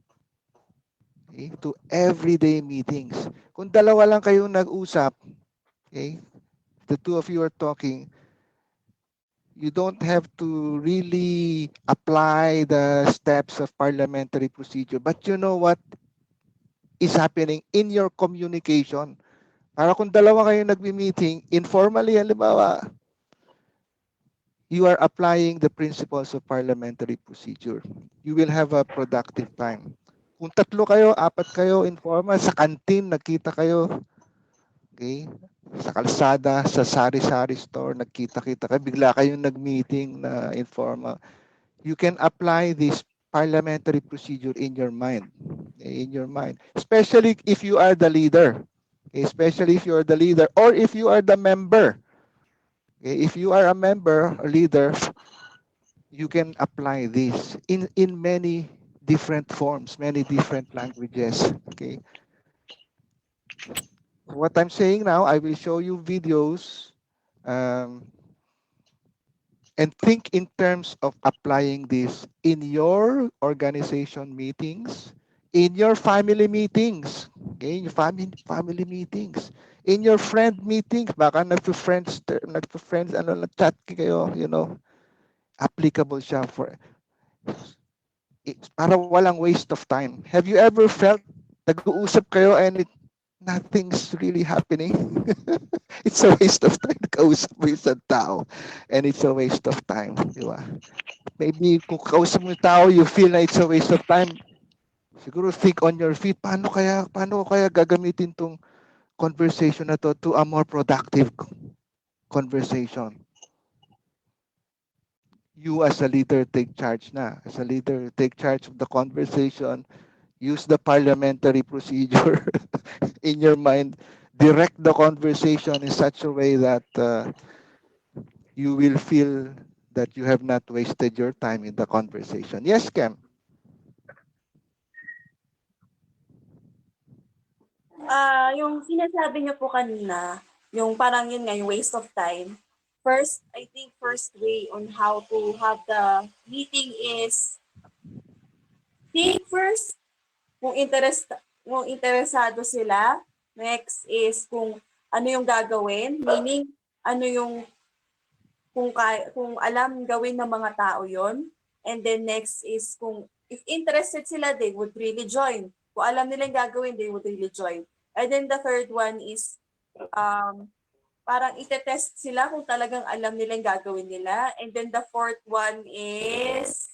S1: Okay? To everyday meetings. Kung dalawa lang kayong nag-usap, okay, the two of you are talking, you don't have to really apply the steps of parliamentary procedure. But you know what is happening in your communication. Para kung dalawa kayo nagmi-meeting, informally, halimbawa, you are applying the principles of parliamentary procedure. You will have a productive time. Kung tatlo kayo, apat kayo, informal, sa canteen, nagkita kayo, okay? Sa kalsada, sa sari-sari store, nagkita-kita kayo, bigla kayong nag-meeting na informal. You can apply this parliamentary procedure in your mind. In your mind. Especially if you are the leader. especially if you're the leader or if you are the member. Okay? If you are a member or leader, you can apply this in many different forms, many different languages. Okay. What I'm saying now, I will show you videos, um, and think in terms of applying this in your organization meetings, in your family meetings, okay, in your family meetings, in your friend meetings, baka nagpo-friends, ano, chat kayo, applicable siya for, para walang waste of time. Have you ever felt nag-uusap kayo and nothing's really happening? It's a waste of time. Kausap mo isang tao and it's a waste of time. Di ba? Maybe kung kausap mo yung tao, you feel na it's a waste of time. Siguro think on your feet. Paano ko kaya gagamitin tong conversation na to a more productive conversation? You as a leader, take charge na. As a leader, take charge of the conversation. Use the parliamentary procedure in your mind. Direct the conversation in such a way that you will feel that you have not wasted your time in the conversation. Yes, Kem?
S4: Yung sinasabi niyo po kanina, yung parang yun nga, yung waste of time. First, I think first way on how to have the meeting is think first kung interesado sila. Next is kung ano yung gagawin, meaning ano yung kung alam gawin ng mga tao yon. And then next is kung if interested sila, they would really join. Kung alam nila yung gagawin, they would really join. And then the third one is parang itetest sila kung talagang alam nila yung gagawin nila. And then the fourth one is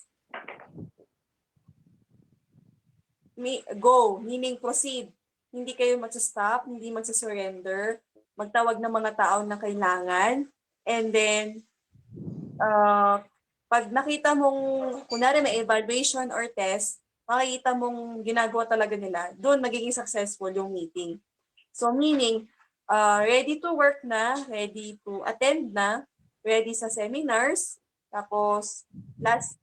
S4: go, meaning proceed. Hindi kayo magsa-stop, hindi magsa-surrender, magtawag ng mga tao na kailangan. And then, pag nakita mong, kunwari may evaluation or test, makikita mong ginagawa talaga nila, doon magiging successful yung meeting. So meaning, ready to work na, ready to attend na, ready sa seminars, tapos last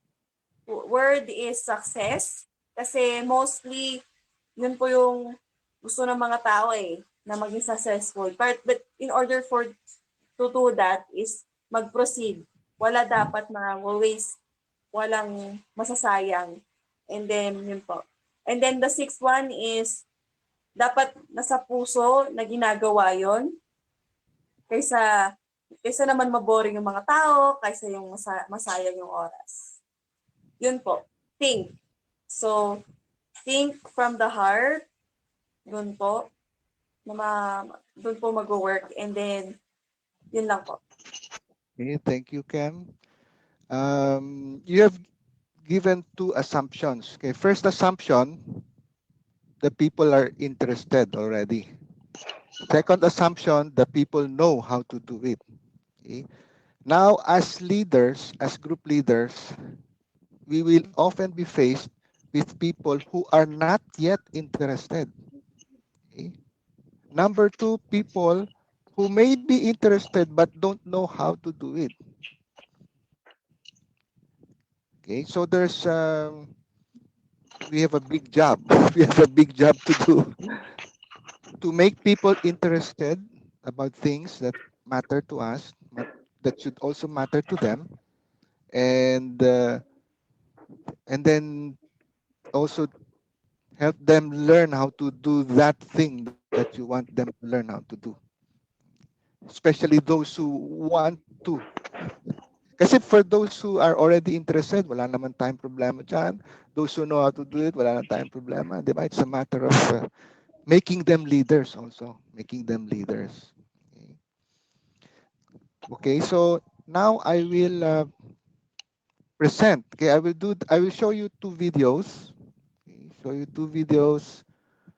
S4: word is success. Kasi mostly, yun po yung gusto ng mga tao na maging successful. But in order for to do that is mag-proceed. Wala dapat na waste, walang masasayang. And then, yun po. And then the sixth one is, dapat nasa puso na ginagawa yon kaysa kaysa naman maboring yung mga tao, kaysa yung masayang yung oras. Yun po. Think. So, think from the heart. Doon po. Doon po mag-work. And then, yun lang po.
S1: Okay, thank you, Kem. You have given two assumptions. Okay, first assumption, the people are interested already. Second assumption, the people know how to do it. Okay? Now, as leaders, as group leaders, we will often be faced with people who are not yet interested. Okay? Number two, people who may be interested but don't know how to do it. Okay, so we have a big job. We have a big job to do to make people interested about things that matter to us, that should also matter to them, and then also help them learn how to do that thing that you want them to learn how to do. Especially those who want to. Kasi for those who are already interested, wala naman tayong problema dyan. Those who know how to do it, wala na tayong problema. Di ba? It's a matter of making them leaders also. Making them leaders. Okay, so now I will present. Okay, I will show you two videos. Okay, show you two videos.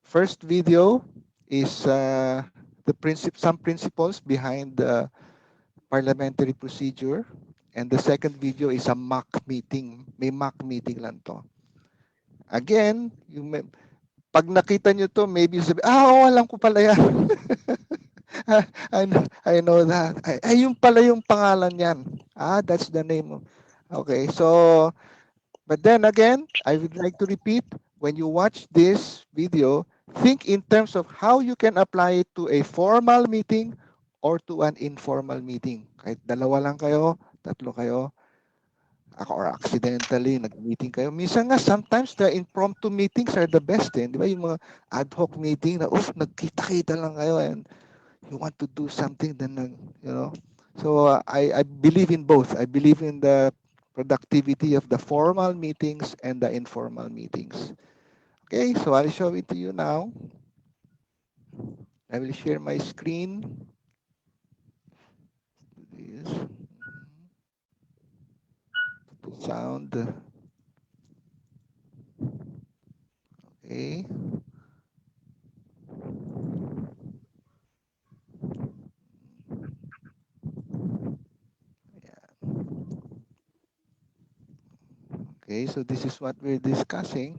S1: First video is some principles behind the parliamentary procedure. And the second video is a mock meeting. May mock meeting lang to. Again, pag nakita nyo to, maybe sabi, oo, alam ko pala yan. I know that. Ay, yung pala yung pangalan yan. That's the name. Okay, so, but then again, I would like to repeat, when you watch this video, think in terms of how you can apply it to a formal meeting or to an informal meeting. Kahit dalawa lang kayo, tatlo kayo, or accidentally, nag-meeting kayo. Minsan nga, sometimes the impromptu meetings are the best. Di ba? Yung mga ad hoc meeting na, nagkita-kita lang kayo and you want to do something, then, So I believe in both. I believe in the productivity of the formal meetings and the informal meetings. Okay, so I'll show it to you now. I will share my screen. This. Sound. Okay. Okay, so this is what we're discussing.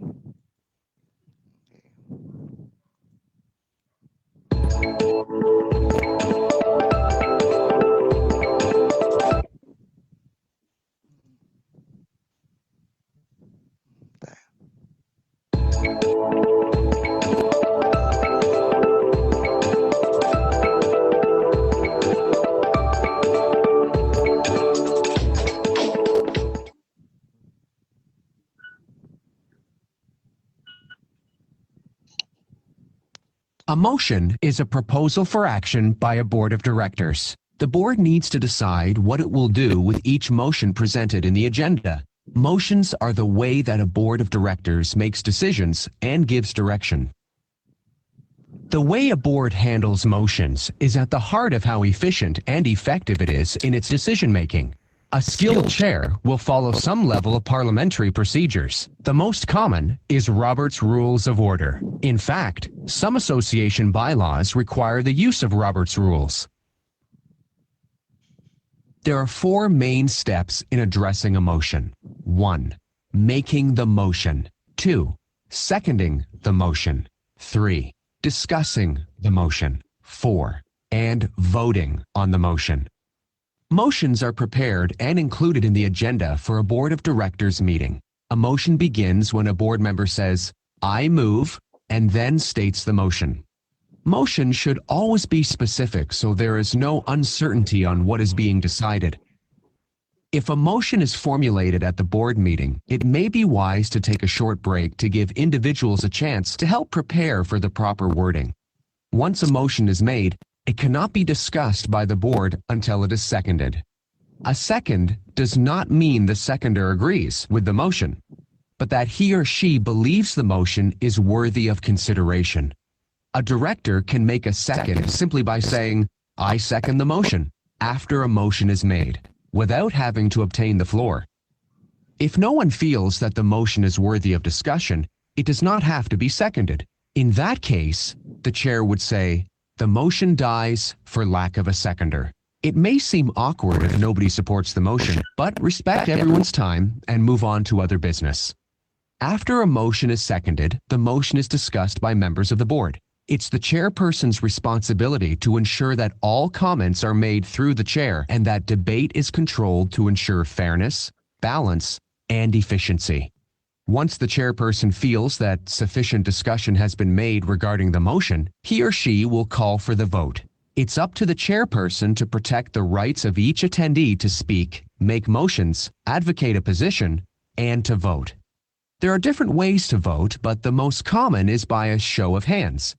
S8: A motion is a proposal for action by a board of directors. The board needs to decide what it will do with each motion presented in the agenda. Motions are the way that a board of directors makes decisions and gives direction. The way a board handles motions is at the heart of how efficient and effective it is in its decision-making. A skilled chair will follow some level of parliamentary procedures. The most common is Robert's Rules of Order. In fact, some association bylaws require the use of Robert's Rules. There are 4 main steps in addressing a motion. 1. Making the motion. 2. Seconding the motion. 3. Discussing the motion. 4. And voting on the motion. Motions are prepared and included in the agenda for a board of directors meeting. A motion begins when a board member says, "I move," and then states the motion. Motion should always be specific so there is no uncertainty on what is being decided. If a motion is formulated at the board meeting, it may be wise to take a short break to give individuals a chance to help prepare for the proper wording. Once a motion is made, it cannot be discussed by the board until it is seconded. A second does not mean the seconder agrees with the motion, but that he or she believes the motion is worthy of consideration. A director can make a second simply by saying, "I second the motion," after a motion is made, without having to obtain the floor. If no one feels that the motion is worthy of discussion, it does not have to be seconded. In that case, the chair would say, "The motion dies for lack of a seconder." It may seem awkward if nobody supports the motion, but respect everyone's time and move on to other business. After a motion is seconded, the motion is discussed by members of the board. It's the chairperson's responsibility to ensure that all comments are made through the chair and that debate is controlled to ensure fairness, balance, and efficiency. Once the chairperson feels that sufficient discussion has been made regarding the motion, he or she will call for the vote. It's up to the chairperson to protect the rights of each attendee to speak, make motions, advocate a position, and to vote. There are different ways to vote, but the most common is by a show of hands.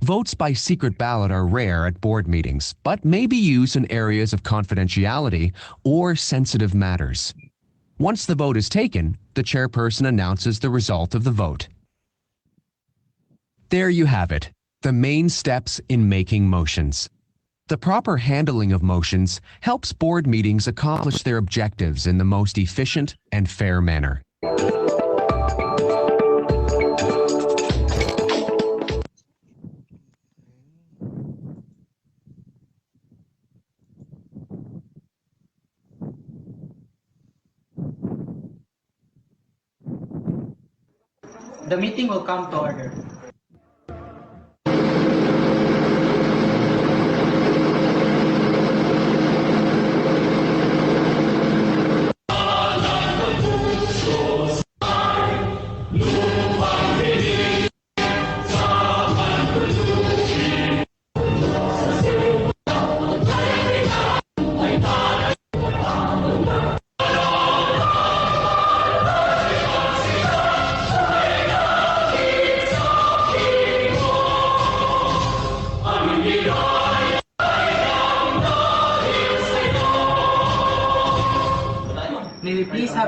S8: Votes by secret ballot are rare at board meetings, but may be used in areas of confidentiality or sensitive matters. Once the vote is taken, the chairperson announces the result of the vote. There you have it, the main steps in making motions. The proper handling of motions helps board meetings accomplish their objectives in the most efficient and fair manner.
S2: The meeting will come to order.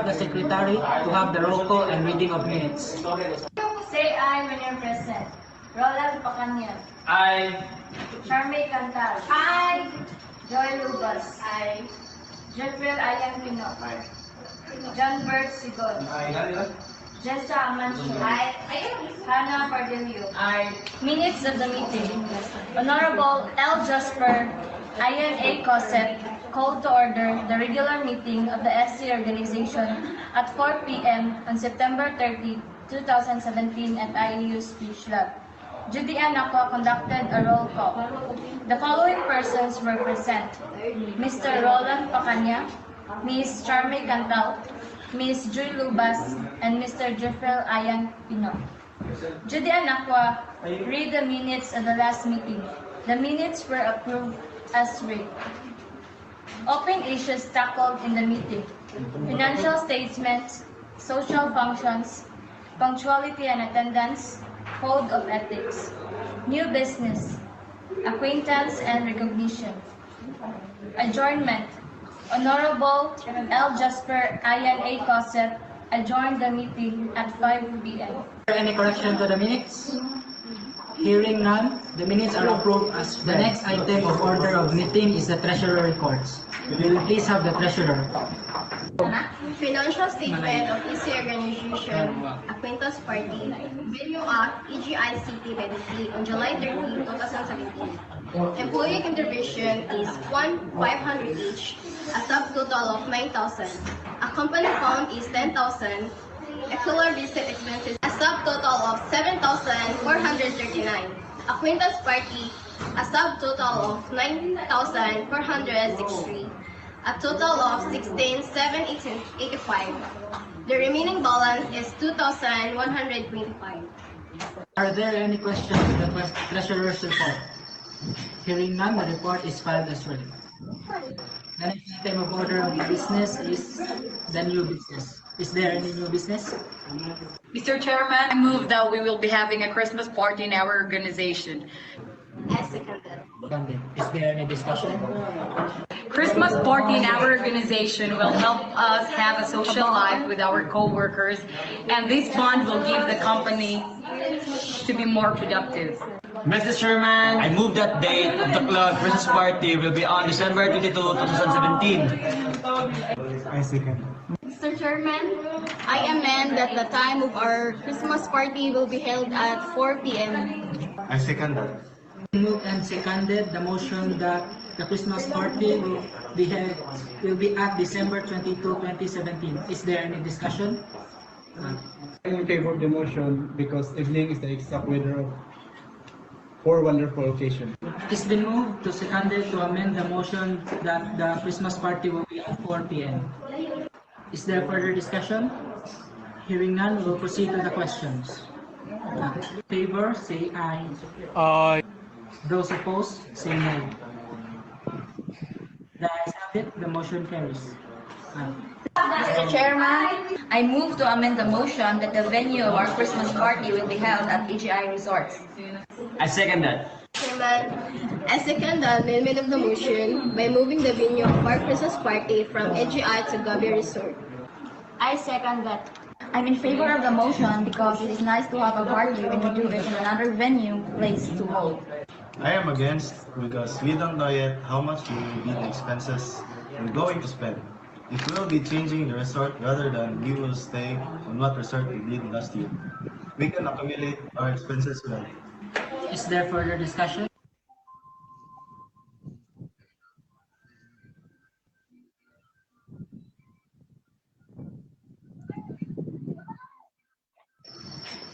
S9: have the secretary to have the roll call and reading of minutes.
S10: Say aye when you're present. Roland Pacanya.
S9: Aye.
S10: Charmaine Cantal. Aye. Joy Lubas. Aye. Jeffrey Ayan Pino. Aye. John Bert Sigon.
S9: Aye.
S10: Jessa Amancio. Aye. Hannah Pardelio.
S9: Aye.
S10: Minutes of the meeting. Honorable L. Jasper Ayan A. Cosset called to order the regular meeting of the SC organization at 4 p.m. on September 30, 2017 at IEU Speech Lab. Judy Ann Aqua conducted a roll call. The following persons were present: Mr. Roland Pacanya, Ms. Charmaine Cantal, Ms. Joy Lubas, and Mr. Jeffrey Ayan Pino. Judy Ann Aqua read the minutes of the last meeting. The minutes were approved as read. Open issues tackled in the meeting: financial statements, social functions, punctuality and attendance, code of ethics, new business, acquaintance and recognition. Adjournment. Honorable L. Jasper Ayan A. Cosset adjourned the meeting at 5 p.m.
S9: Any correction to the minutes? Hearing none, the minutes are approved as the next item of order of meeting is the treasurer reports. Will you please have the treasurer?
S10: Financial statement of EC Organization, Acquaintance Party, Venue at EGI City, Medici on July 13, 2017. Employee contribution is 1,500 each, a subtotal of 9,000. A company fund is 10,000. Regular visit expenses, a subtotal of 7,439. Acquaintance Party, a subtotal of 9,463. A total of 16,785. The remaining balance is 2,125.
S9: Are there any questions to the treasurer's report? Hearing none, the report is filed as read. The next item of order of business is the new business. Is there any new business?
S11: Mr. Chairman, I move that we will be having a Christmas party in our organization.
S10: I second that.
S9: Is there any discussion?
S11: Christmas party in our organization will help us have a social life with our co-workers, and this fund will give the company to be more productive.
S12: Mr. Chairman, I move that date of the club Christmas party will be on December 22, 2017.
S9: I second.
S10: Mr. Chairman, I amend that the time of our Christmas party will be held at 4 p.m.
S13: I second that.
S9: Moved and seconded the motion that the Christmas party will be at December 22, 2017. Is there any discussion?
S14: I'm in favor of the motion because evening is the exact weather for wonderful occasion.
S9: It's been moved to seconded to amend the motion that the Christmas party will be at 4 p.m. Is there further discussion? Hearing none, we will proceed to the questions. In favor, say aye. Aye. Those opposed, say no. The ayes have it, the motion carries.
S10: Mr. Chairman, I move to amend the motion that the venue of our Christmas party will be held at EGI Resorts.
S12: I second that.
S10: Chairman, I second the amendment of the motion by moving the venue of our Christmas party from EGI to Gabi Resort. I second that. I'm in favor of the motion because it is nice to have a party when we do it in another venue place to hold.
S13: I am against because we don't know yet how much will be the expenses we're going to spend. If we will be changing the resort rather than we will stay on what resort we did last year, we can accumulate our expenses well.
S9: Is there further discussion?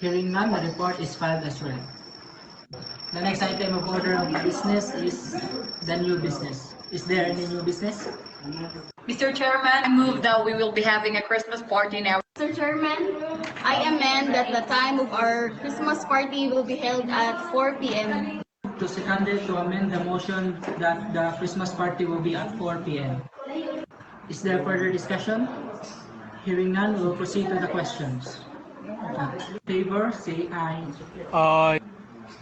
S9: Hearing none, the report is filed as read. The next item of order of business is the new business. Is there any new business?
S11: Mr. Chairman, I move that we will be having a Christmas party in our...
S10: Mr. Chairman, I amend that the time of our Christmas party will be held at 4 p.m.
S9: To seconded to amend the motion that the Christmas party will be at 4 p.m. Is there further discussion? Hearing none, we will proceed to the questions. In favor, say aye. Aye.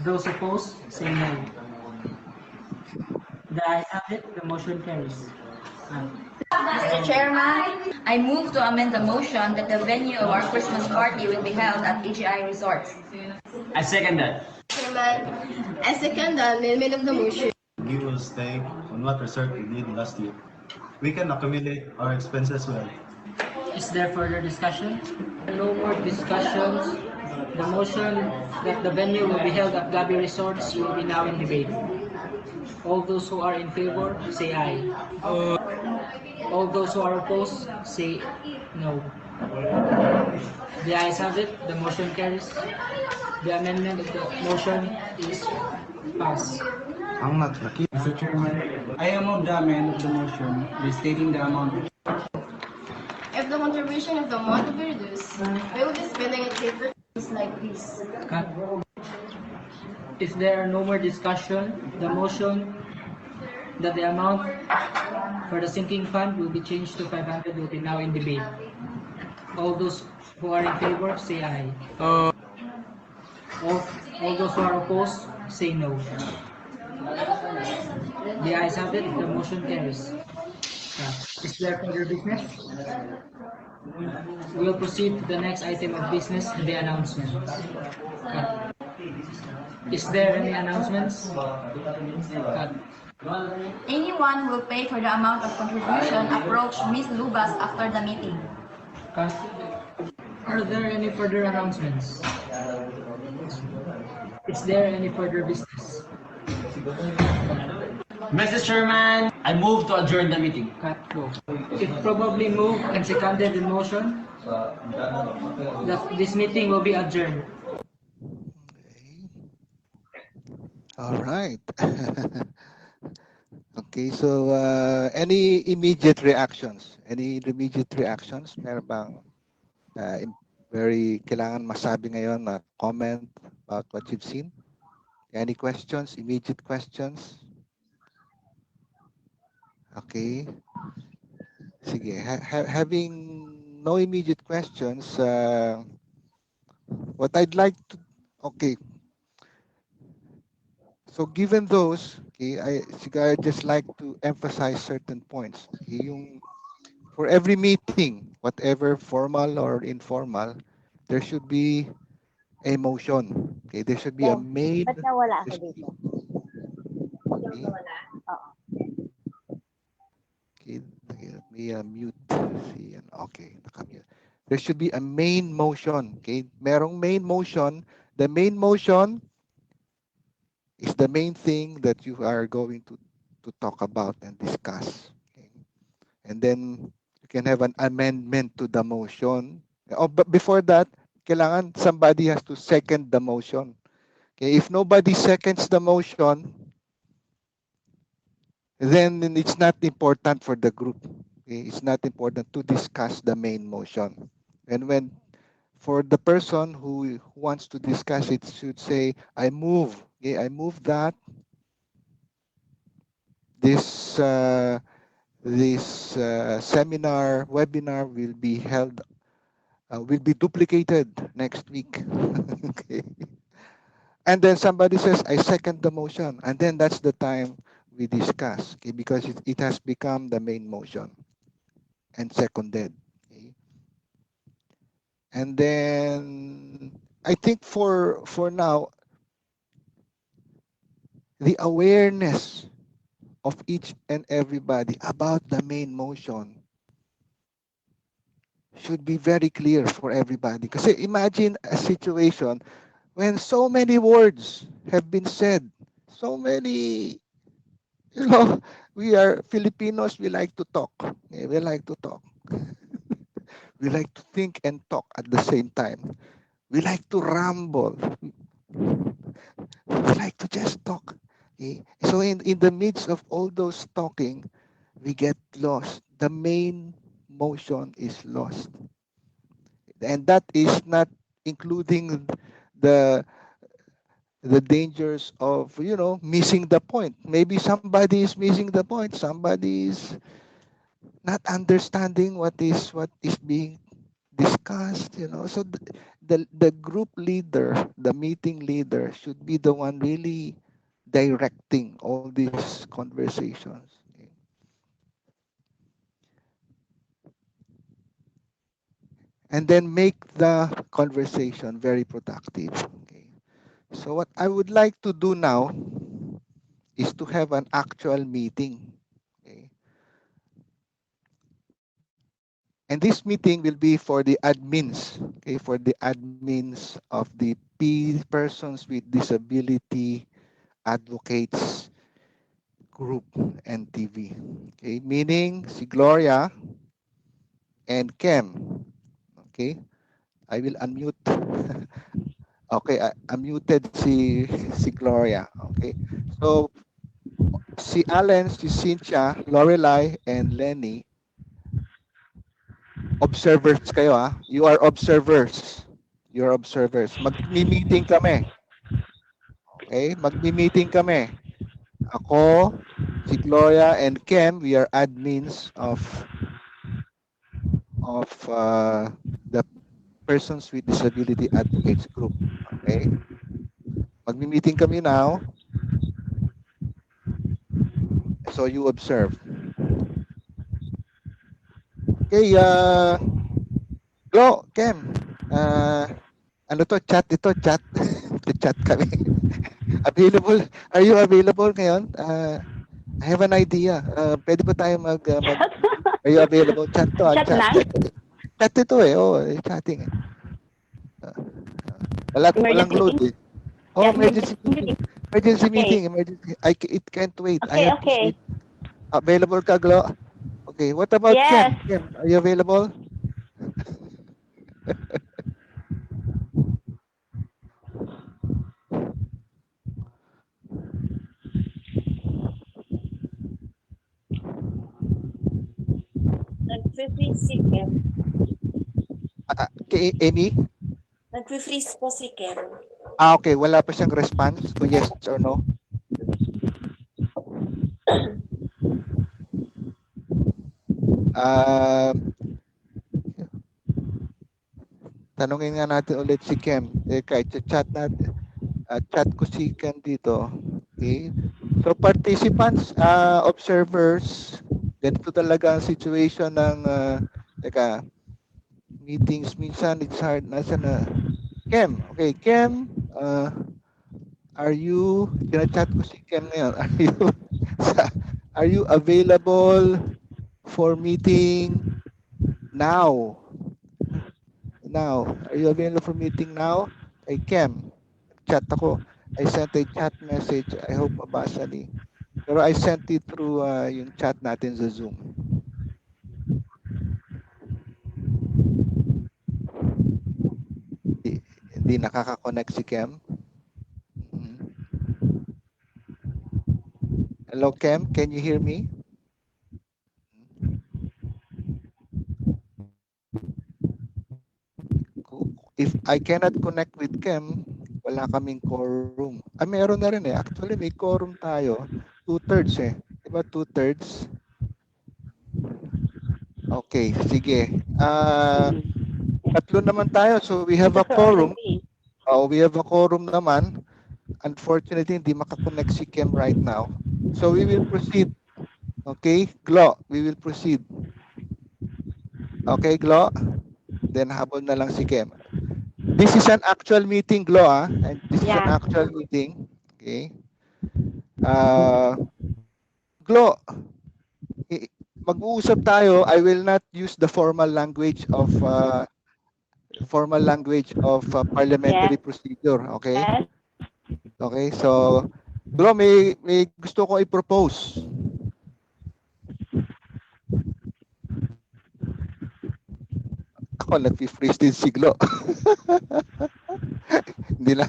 S9: Those opposed, say no. The ayes have it, the motion carries.
S10: Mr. Chairman, I move to amend the motion that the venue of our Christmas party will be held at AGI Resorts.
S12: I second that.
S10: Chairman, I second the amendment of the motion.
S13: We will stay on what resort we did last year. We can accumulate our expenses well.
S9: Is there further discussion? No more discussions. The motion that the venue will be held at Gabi Resorts will be now in debate. All those who are in favor, say aye. All those who are opposed, say no. The ayes have it, the motion carries. The amendment of the motion is passed.
S14: Mr. Chairman, I am of the amendment of the motion restating the amount.
S10: If the contribution of the amount will be reduced, we will be spending it safer things like this.
S9: Cut. If there are no more discussion, the motion that the amount for the sinking fund will be changed to 500 will be now in debate. All those who are in favor, say aye. All, all those who are opposed, say no. The ayes have it, the motion carries. Is there further business? We'll proceed to the next item of business, the announcements. Is there any announcements?
S10: Anyone who will pay for the amount of contribution approach Ms. Lubas after the meeting.
S9: Are there any further announcements? Is there any further business?
S12: Mr. Chairman, I move to adjourn the meeting.
S9: Cut, go. If probably moved and seconded the motion, this meeting will be adjourned.
S1: All right. Okay, so any immediate reactions? Any immediate reactions? Meron bang very kailangan masabi ngayon na comment about what you've seen? Any questions? Immediate questions? Okay. Sige, having no immediate questions, what I'd like to, okay. So given those, okay, I just like to emphasize certain points. Okay, for every meeting, whatever formal or informal, there should be a motion. Okay, there should be a main.
S3: Ba't nawala
S1: there
S3: ako
S1: should
S3: dito?
S1: be-
S3: Oo.
S1: Okay, let me mute. See, okay, nakamute. There should be a main motion. Okay, merong main motion. The main motion is the main thing that you are going to talk about and discuss. Okay? And then you can have an amendment to the motion. Oh, but before that, kailangan somebody has to second the motion. Okay, if nobody seconds the motion, then it's not important for the group. Okay? It's not important to discuss the main motion. And when for the person who wants to discuss it should say, I move. Okay, I move that this seminar webinar will be duplicated next week. Okay, and then somebody says I second the motion, and then that's the time we discuss. Okay, because it has become the main motion and seconded. Okay? And then I think for now the awareness of each and everybody about the main motion should be very clear for everybody. Because imagine a situation when so many words have been said, so many, you know, we are Filipinos, we like to talk. We like to talk. We like to think and talk at the same time. We like to ramble. We like to just talk. Okay? So in the midst of all those talking, we get lost. The main motion is lost. And that is not including the the dangers of missing the point. Maybe somebody is missing the point, somebody is not understanding what is being discussed, so the group leader, the meeting leader should be the one really directing all these conversations. and then make the conversation very productive. Okay. So what I would like to do now is to have an actual meeting. Okay. And this meeting will be for the admins, okay, for the admins of the persons with disability advocates group and TV. Okay, meaning si Gloria and Kem. Okay, I will unmute. Okay, I unmuted si Gloria. Okay, so si Allen, si Cynthia, Lorelai, and Lenny, observers kayo ah. You are observers. You are observers. Magmi-meeting kami. Okay, magmi-meeting kami. Ako, si Gloria, and Kem, we are admins of the Persons with Disability Advocates Group. Okay? Magmi-meeting kami now. So you observe. Okay, Glo, Kem, ano to, chat ito, chat. Chat kami. Available, are you available ngayon? I have an idea. Pwede ba tayo are you available? Chat to,
S7: Chat
S1: chat.
S7: lang?
S1: Chat ito eh, oh, chatting eh. Walang
S7: Emergency
S1: load
S7: meeting?
S1: eh. Oh,
S7: Yeah,
S1: emergency meeting.
S7: meeting.
S1: Emergency
S7: Okay.
S1: meeting. Emergency. It can't wait. I
S7: Okay,
S1: have to
S7: okay.
S1: see. Available ka, Glo? Okay. What about
S7: Yes.
S1: Kem? Kem, are you available?
S4: Nag-freeze si Kem.
S1: Amy?
S4: Nag-freeze po si Kem.
S1: Okay. Wala pa siyang response kung yes or no. Uh, Tanungin nga natin ulit si Kem. Kahit chat natin. Chat ko si Kem dito. Okay. So participants, observers, ganito talaga ang situation ng teka, meetings minsan it's hard. Nasaan na? Kem. Okay, Kem, are you, chat ko si Kem ngayon. Are you available for meeting now? Now, are you available for meeting now? Kay Kem, chat ako. I sent a chat message. I hope mabasa ni. Pero I sent it through yung chat natin sa Zoom. Hindi nakaka-connect si Kem. Mhm. Hello, Kem. Can you hear me? If I cannot connect with Kem, wala kaming quorum. Meron na rin eh. Actually, may quorum tayo. 2/3 eh. Diba 2/3? Okay, sige. Tatlo naman tayo. So we have a quorum. We have a quorum naman. Unfortunately, hindi makakonect si Kem right now. So we will proceed. Okay, Glo, we will proceed. Okay, Glo? Then habol na lang si Kem. This is an actual meeting, Glo, and this is an actual meeting. Okay. Glo, mag-uusap tayo. I will not use the formal language of parliamentary
S7: Yes.
S1: procedure. Okay.
S7: Yes.
S1: Okay. So, Glo, may gusto ko i-propose. Ako, nag-freeze din si Glo. Hindi na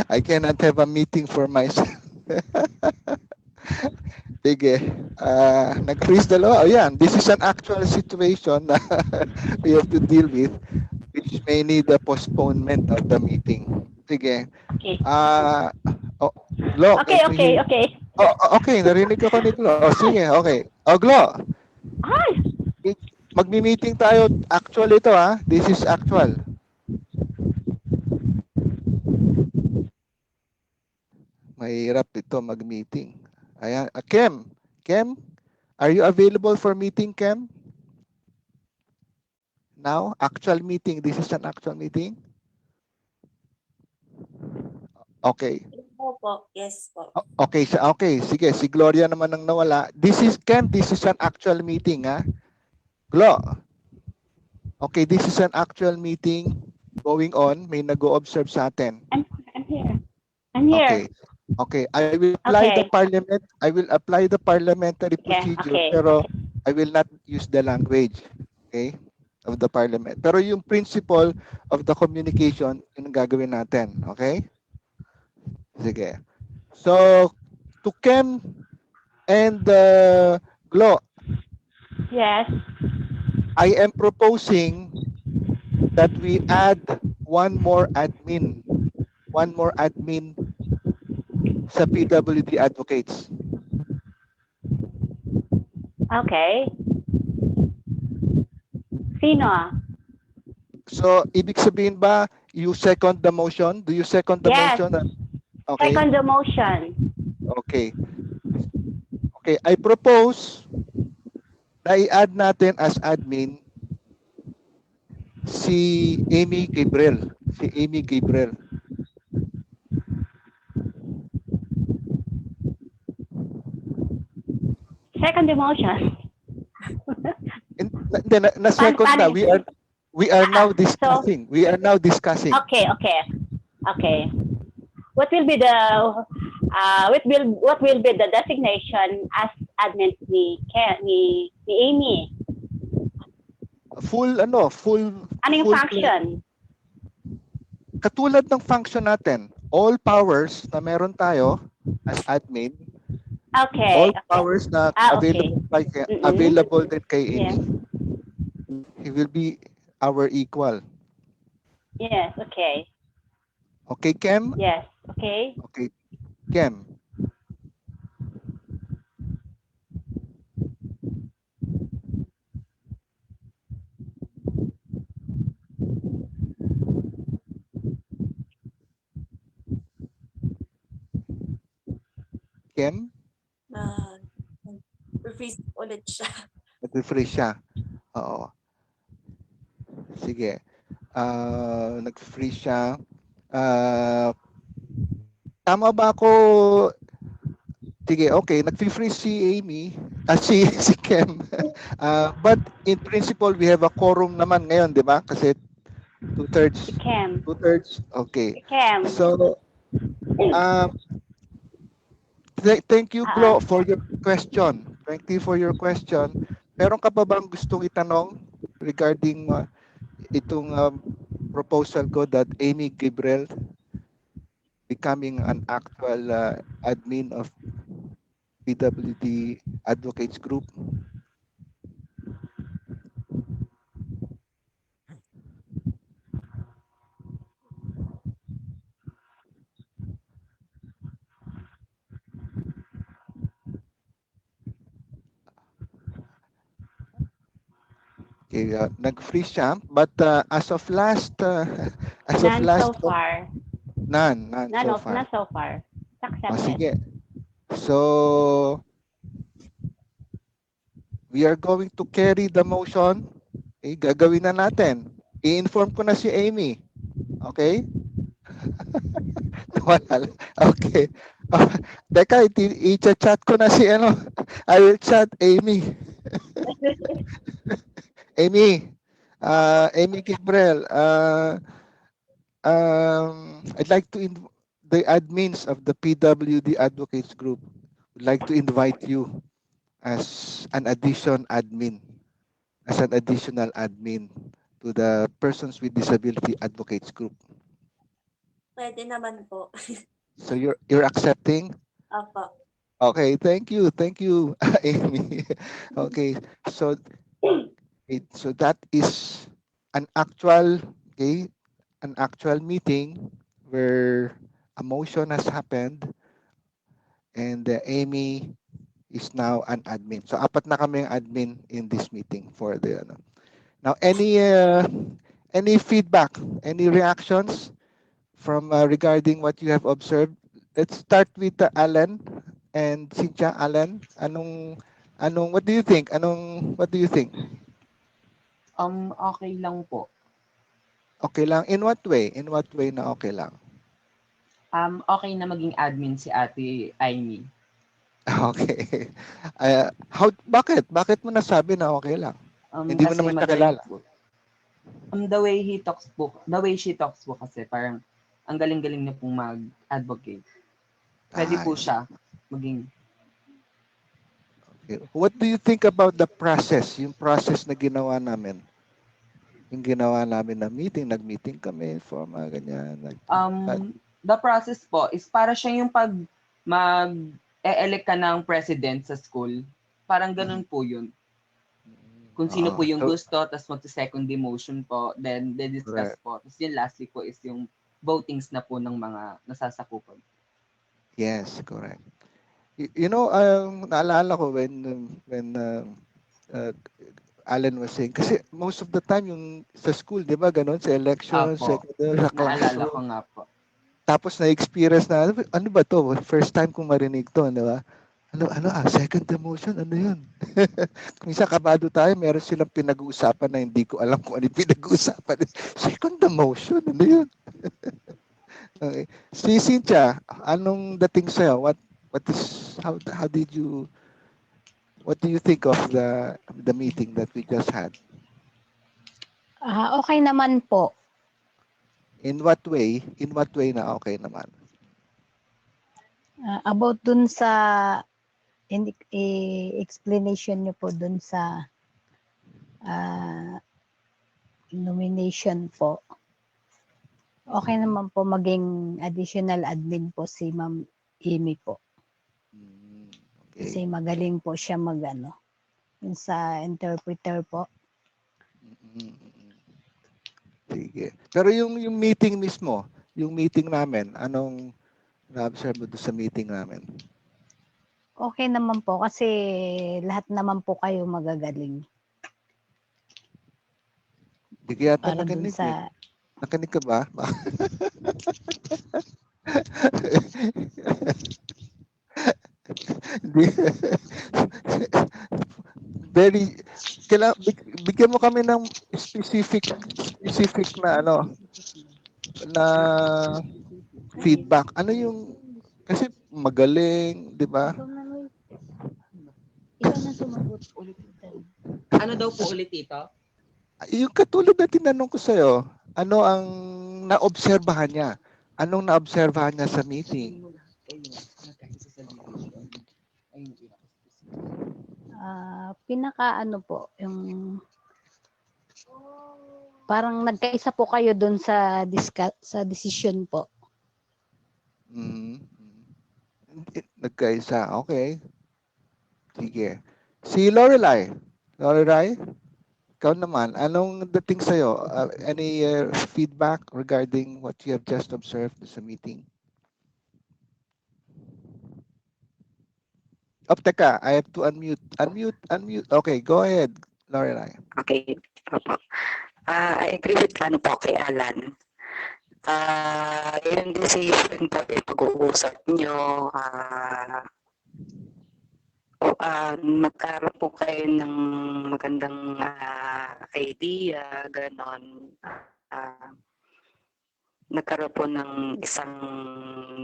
S1: I cannot have a meeting for myself. Sige. Nag-freeze dalawa. Oh, yan. This is an actual situation na we have to deal with, which may need a postponement of the meeting. Sige.
S7: Okay.
S1: Glo,
S7: Okay,
S1: can you hear?
S7: okay.
S1: Okay. Narinig ako ni Glo. Sige, okay. Glo.
S7: Ay!
S1: Magmi-meeting tayo. Actual ito, This is actual. Mahirap ito mag-meeting. Ayan. Kem, are you available for meeting, Kem? Now, actual meeting. This is an actual meeting. Okay.
S4: Opo, yes po.
S1: Okay, okay. Sige, si Gloria naman ang nawala. This is Ken, this is an actual meeting, ha? Glo. Okay, this is an actual meeting going on. May nag-o-observe sa atin.
S7: I'm here. I'm
S1: Okay.
S7: here.
S1: Okay, I will apply the
S7: Okay.
S1: parliamentary
S7: Yeah,
S1: procedure,
S7: okay.
S1: pero I will not use the language, okay, of the parliament. Pero yung principle of the communication, yun ang gagawin natin, okay? Sige. So, to Kem and Glo,
S7: Yes.
S1: I am proposing that we add one more admin sa PWD advocates.
S7: Okay. Sino?
S1: So, ibig sabihin ba, you second the motion? Do you second the
S7: Yes.
S1: motion? Okay.
S7: Second the motion.
S1: Okay. Okay, I propose na i-add natin as admin si Amy Gabriel. Si Amy Gabriel.
S7: Second the motion.
S1: Na-second na. We are now discussing.
S7: So,
S1: We are now discussing.
S7: okay. Okay. What will be the designation as admin ni Amy?
S1: Full
S7: Ano yung
S1: full
S7: function?
S1: katulad ng function natin, all powers na meron tayo as admin,
S7: Okay.
S1: all powers na available
S7: Okay.
S1: available din kay
S7: Yes.
S1: Amy. He will be our equal.
S7: Yes. Okay.
S1: Okay, Kem?
S7: Yes. Okay.
S1: Okay, Kem. Kem?
S4: Refreeze ulit siya.
S1: Nag-refresh siya. Oo. Sige. Nag-freeze siya. Tama ba ako? Sige, okay. Nag-freeze si Amy. Si Kem. But in principle, we have a quorum naman ngayon, di ba? Kasi two-thirds.
S7: Kem.
S1: Two-thirds. Okay.
S7: Kem.
S1: So, thank you, Glo, for your question. Thank you for your question. Meron ka pa bang gustong itanong regarding itong proposal ko that Amy Gabriel becoming an actual admin of PWD Advocates Group? Okay, nag-freeze siya, but as of last
S7: None so far.
S1: None so far.
S7: None so far. Accepted.
S1: Sige. So, we are going to carry the motion. Okay, gagawin na natin. I-inform ko na si Amy. Okay? Wala. Okay. Teka, i-chat ko na si I will chat Amy. Amy Gabriel, I'd like to the admins of the PWD Advocates Group would like to invite you as an additional admin to the Persons with Disability Advocates Group.
S4: Pwede naman po.
S1: So you're accepting?
S4: Opo.
S1: Okay, thank you, Amy. Okay, so that is an actual meeting where a motion has happened and Amy is now an admin. So apat na kami ang admin in this meeting for the Now any feedback, any reactions from regarding what you have observed? Let's start with Alan and Cynthia. Alan, what do you think? What do you think?
S2: Okay lang po.
S1: Okay lang. In what way? In what way na okay lang?
S2: Okay na maging admin si Ate Aimee.
S1: Okay. Bakit mo nasabi na okay lang? Hindi mo
S2: Kasi
S1: naman siya
S2: magaling
S1: kilala.
S2: po. The way she talks po kasi parang ang galing-galing niya pong mag-advocate. Pwede po
S1: I see.
S2: siya maging
S1: Okay. What do you think about the process? Yung process na ginawa namin? Yung ginawa namin na meeting, nag-meeting kami for mga ganyan.
S2: the process po is para siya yung pag mag-e-elect ka ng president sa school. Parang ganun po yun. Kung sino po yung
S1: So,
S2: gusto, tapos magsa-second demotion po, then discuss
S1: correct.
S2: po. Tapos yun lastly po is yung votings na po ng mga nasasakupan.
S1: Yes, correct. Naalala ko when uh, Alan was saying, kasi most of the time yung sa school, di ba, ganun, sa election,
S2: Apo,
S1: sa
S2: naalala ko
S1: classroom.
S2: nga po.
S1: Tapos na-experience na, ano ba to? First time kong marinig to, di ba? Second demotion, ano yun? Minsan kabado tayo, meron silang pinag-uusapan na hindi ko alam kung ano yung pinag-uusapan. Second demotion, ano yun? Okay. Si Cynthia, anong dating sa'yo? What do you think of the meeting that we just had?
S6: Okay naman po.
S1: In what way? In what way na okay naman?
S6: About dun sa explanation niyo po dun sa nomination po. Okay naman po maging additional admin po si Ma'am Amy po. Kasi
S1: Okay.
S6: magaling po siya yung sa interpreter po.
S1: Sige. Pero yung meeting mismo, yung meeting namin, anong na-observe mo doon sa meeting namin?
S6: Okay naman po kasi lahat naman po kayo magagaling.
S1: Hindi ka yata
S6: Para dun
S1: nakinig eh.
S6: sa
S1: Nakinig ka ba? Hindi. Very, bigyan mo kami ng specific na na feedback. Ano yung, kasi magaling, di ba?
S6: ikaw na sumagot ulit.
S2: Ano daw po ulit ito?
S1: Yung katulad na tinanong ko sa'yo, ano ang naobserbahan niya? Anong naobserbahan niya sa meeting?
S6: Pinaka po, yung parang nagkaisa po kayo doon sa decision po.
S1: Nagkaisa, okay. Sige. Si Lorelai. Lorelai, ikaw naman, anong dating sa'yo? Any feedback regarding what you have just observed sa meeting? Teka, I have to unmute. Unmute. Okay, go ahead, Lorelai.
S5: Okay. Opo. I agree with po kay Alan. Yung decision po ay pag-uusap nyo, magkaroon po kayo ng magandang idea, ganon. Nagkaroon po ng isang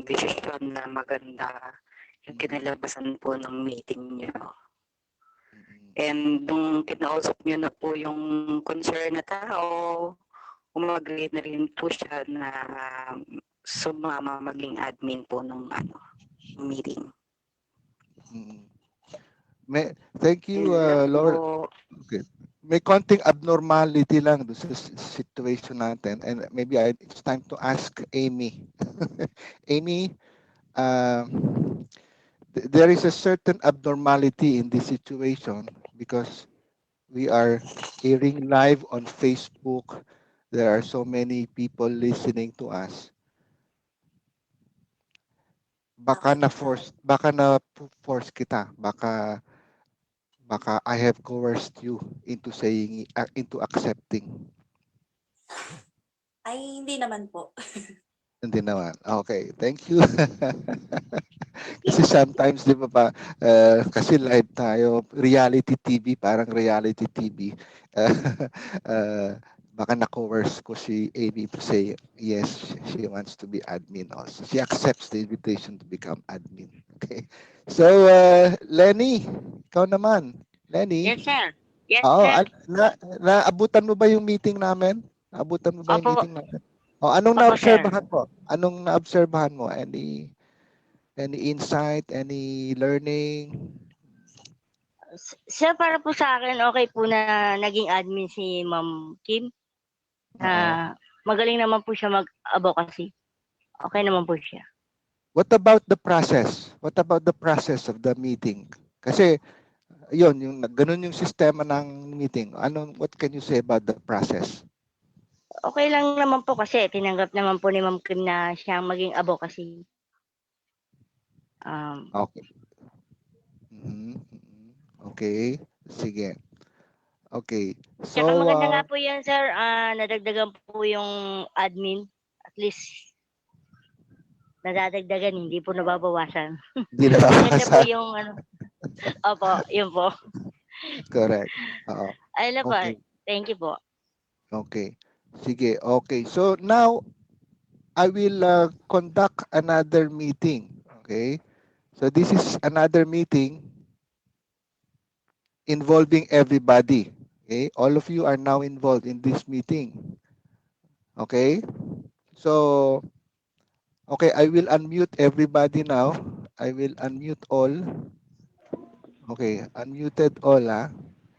S5: decision na maganda yung kinalabasan po ng meeting nyo. And nung kinausap nyo na po yung concern na tao, umag-agree na rin po siya na sumama maging admin po ng meeting.
S1: Thank you, Laura. Okay. May konting abnormality lang doon sa situation natin. And maybe it's time to ask Amy. Amy, there is a certain abnormality in this situation because we are airing live on Facebook. There are so many people listening to us. Baka na-force kita. Baka I have coerced you into into accepting.
S4: Ay, hindi naman po.
S1: Hindi naman. Okay, thank you. Kasi sometimes, di ba pa, kasi live tayo, reality TV, parang reality TV. Uh, uh, baka na-coerce ko si Amy to say, yes, she wants to be admin also. She accepts the invitation to become admin. Okay. So, Lenny, ikaw naman. Lenny,
S3: Yes, sir. Yes,
S1: oo,
S3: sir.
S1: naabutan mo ba yung meeting namin? Naabutan mo ba yung
S3: Opo,
S1: meeting namin? O, anong
S3: opo, sir.
S1: naobserbahan mo? Anong naobserbahan mo? Any insight, any learning?
S3: Sir, para po sa akin, okay po na naging admin si Ma'am Kim.
S1: Oo.
S3: Magaling naman po siya mag-advocacy. Okay naman po siya.
S1: What about the process? What about the process of the meeting? Kasi yun, yung ganun yung sistema ng meeting. What can you say about the process?
S3: Okay lang naman po kasi tinanggap naman po ni Ma'am Kim na siyang maging advocacy.
S1: Okay. Mhm, mhm. Okay. Sige. Okay.
S3: Tsaka
S1: So,
S3: maganda nga po yan, sir. Nadagdagan po yung admin. At least, nadadagdagan, hindi po nababawasan.
S1: hindi na
S3: Maganda po
S1: babasa.
S3: yung opo, yun po.
S1: Correct. Oo.
S3: Ayun na po.
S1: Okay.
S3: Thank you po.
S1: Okay. Sige. Okay. So now I will conduct another meeting. Okay. So this is another meeting involving everybody. Okay. All of you are now involved in this meeting. Okay. So, okay, I will unmute everybody now. I will unmute all. Okay, unmuted all.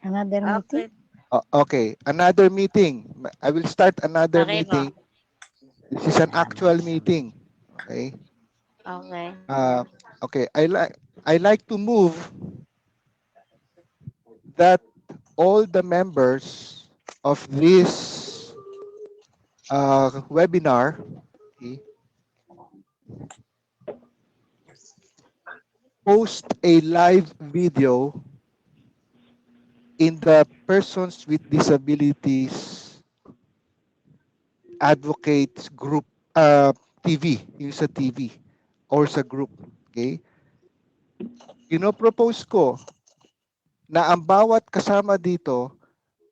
S6: Another meeting?
S3: Okay.
S1: Okay, another meeting. I will start another
S3: Okay po.
S1: meeting. This is an actual meeting. Okay.
S3: Okay.
S1: Okay. I like to move that all the members of this webinar, okay, post a live video in the Persons with Disabilities Advocates Group TV, yung sa TV or sa group. Okay? Propose ko na ang bawat kasama dito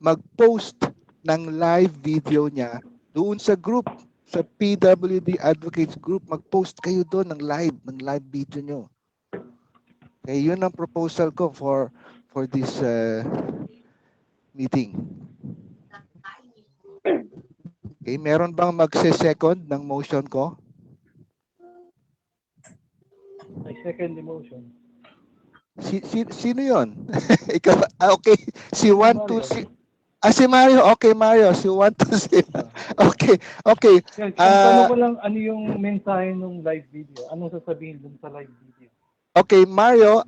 S1: mag-post ng live video niya doon sa group, sa PWD Advocates Group, mag-post kayo doon ng live video nyo. Okay, yun ang proposal ko for this meeting. Okay, meron bang magse-second ng motion ko?
S14: I second the motion.
S1: Sino yon? Ikaw, okay. Si
S14: Mario.
S1: 1, 2, si Mario. Okay, Mario. Si 1, 2, si... Okay, okay.
S14: Yan, ang tanong ko lang, ano yung mensahe ng live video? Anong sasabihin dun sa live video?
S1: Okay, Mario,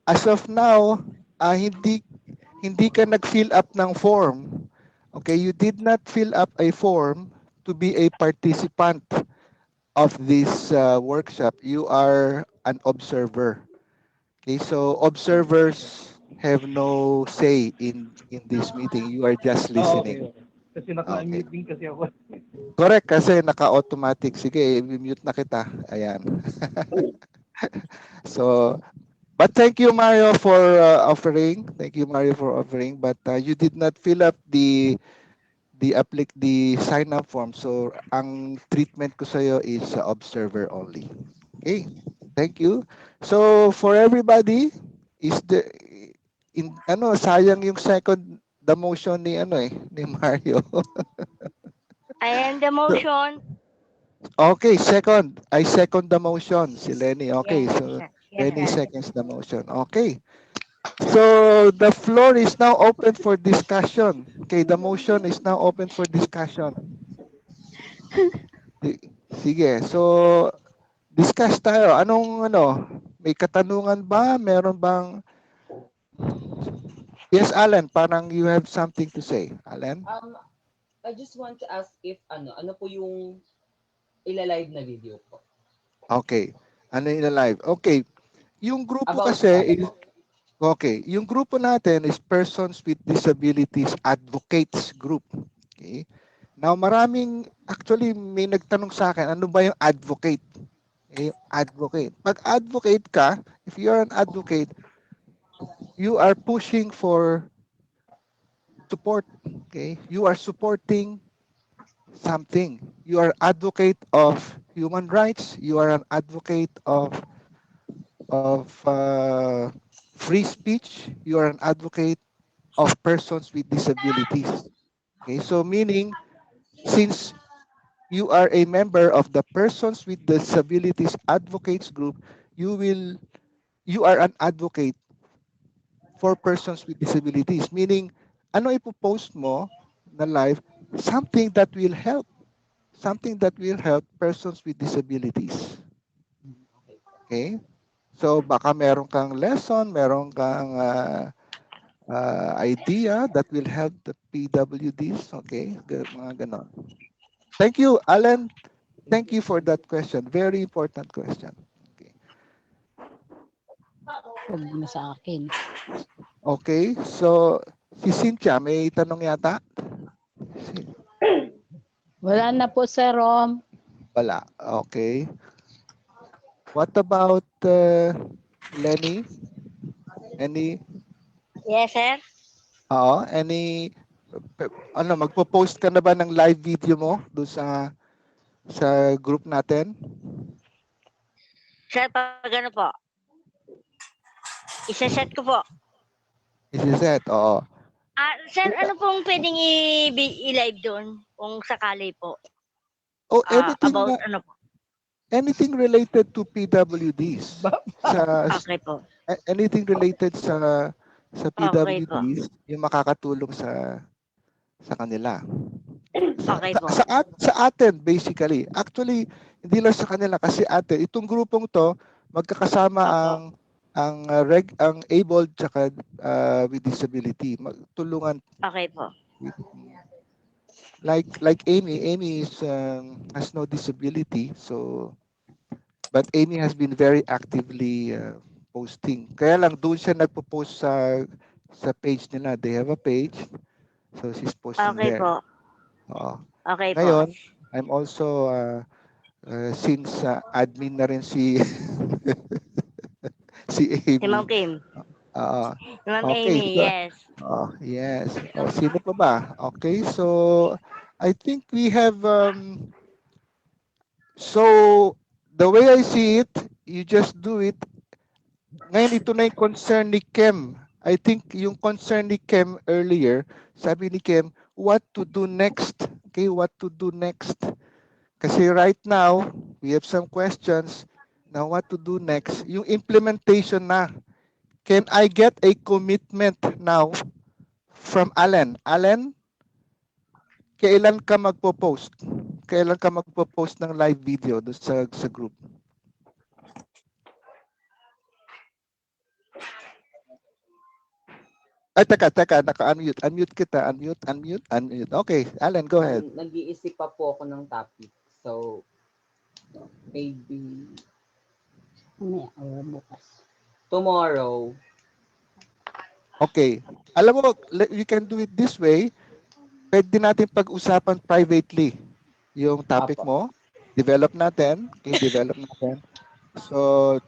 S1: as of now, hindi ka nag-fill up ng form. Okay, you did not fill up a form to be a participant of this workshop. You are an observer. Okay, so observers have no say in this meeting. You are just listening.
S14: Okay. Kasi
S1: Okay.
S14: naka-unmute din kasi ako.
S1: Correct, kasi naka-automatic. Sige, mute na kita. Ayan. So, but thank you, Mario, for offering. Thank you, Mario, for offering. But you did not fill up the sign up form. So, ang treatment ko sa iyo is observer only. Okay. Thank you. So, for everybody, is the sayang yung second the motion ni Mario.
S3: I end the motion.
S1: Okay, second. I second the motion. Si Lenny. Okay,
S3: Yes,
S1: so
S3: sir. Yes,
S1: Lenny
S3: sir.
S1: seconds the motion. Okay. So the floor is now open for discussion. Okay, the motion is now open for discussion. Sige. So discuss tayo. May katanungan ba? Meron bang Yes, Alan, parang you have something to say. Alan?
S2: I just want to ask if ano po yung ila-live na video po?
S1: Okay. Ano yung live? Okay. Yung grupo
S2: About
S1: kasi is okay, yung grupo natin is Persons with Disabilities Advocates Group. Okay? Now, actually may nagtanong sa akin, ano ba yung advocate? Advocate. Pag advocate ka, if you are an advocate, you are pushing for support. Okay? You are supporting something. You are advocate of human rights. You are an advocate of free speech. You are an advocate of persons with disabilities. Okay, so meaning since you are a member of the persons with disabilities advocates group, you are an advocate for persons with disabilities. Meaning, ano ipopost mo na live? Something that will help persons with disabilities. Okay? So baka meron kang lesson, meron kang idea that will help the PWDs. Okay? Mga ganon. Thank you, Alan. Thank you for that question. Very important question. Okay.
S6: Huwag mo sa akin.
S1: Okay. So, si Cynthia, may tanong yata?
S6: Wala na po, Sir Rom.
S1: Wala. Okay. What about Lenny? Any?
S3: Yes, sir.
S1: Oo. Ano, magpo-post ka na ba ng live video mo doon sa group natin?
S3: Sir, pag ano po, isa-set ko po.
S1: Isiset, oo.
S3: Sir, ano pong pwedeng i-live doon kung sakali po?
S1: Oh,
S3: About ano po?
S1: anything related to PWDs.
S3: Okay po.
S1: Anything related sa
S3: Okay po.
S1: PWDs, yung makakatulong sa kanila.
S3: Okay po.
S1: Sa atin basically. Actually, hindi lang sa kanila kasi atin itong grupong to magkakasama ang able tsaka with disability. Magtulungan
S3: Okay po.
S1: like Amy is has no disability, so but Amy has been very actively posting. Kaya lang doon siya nagpo-post sa page nila. They have a page, so she's posting
S3: Okay
S1: there.
S3: po.
S1: Oo.
S3: Okay po.
S1: Ngayon, I'm also since admin na rin si si
S3: Si Ma'am
S1: Amy.
S3: Kim.
S1: Oo.
S3: Si Ma'am
S1: Okay,
S3: Amy,
S1: so
S3: yes.
S1: yes. Sino pa ba? Okay, so I think we have so the way I see it, you just do it. Ngayon ito na yung concern ni Kem. I think yung concern ni Kem earlier, sabi ni Kem, what to do next? Okay, what to do next? Kasi right now, we have some questions. Now, what to do next? Yung implementation na. Can I get a commitment now from Allen? Allen, kailan ka magpo-post? Kailan ka magpo-post ng live video doon sa group? Ay, teka, naka-unmute. Unmute kita. Unmute. Okay, Allen, go ahead.
S2: Nag-iisip pa po ako ng topic. So, maybe
S6: Bukas.
S2: tomorrow.
S1: Okay. Alam mo, you can do it this way. Pwede natin pag-usapan privately yung topic mo. Develop natin. Okay, develop natin. So,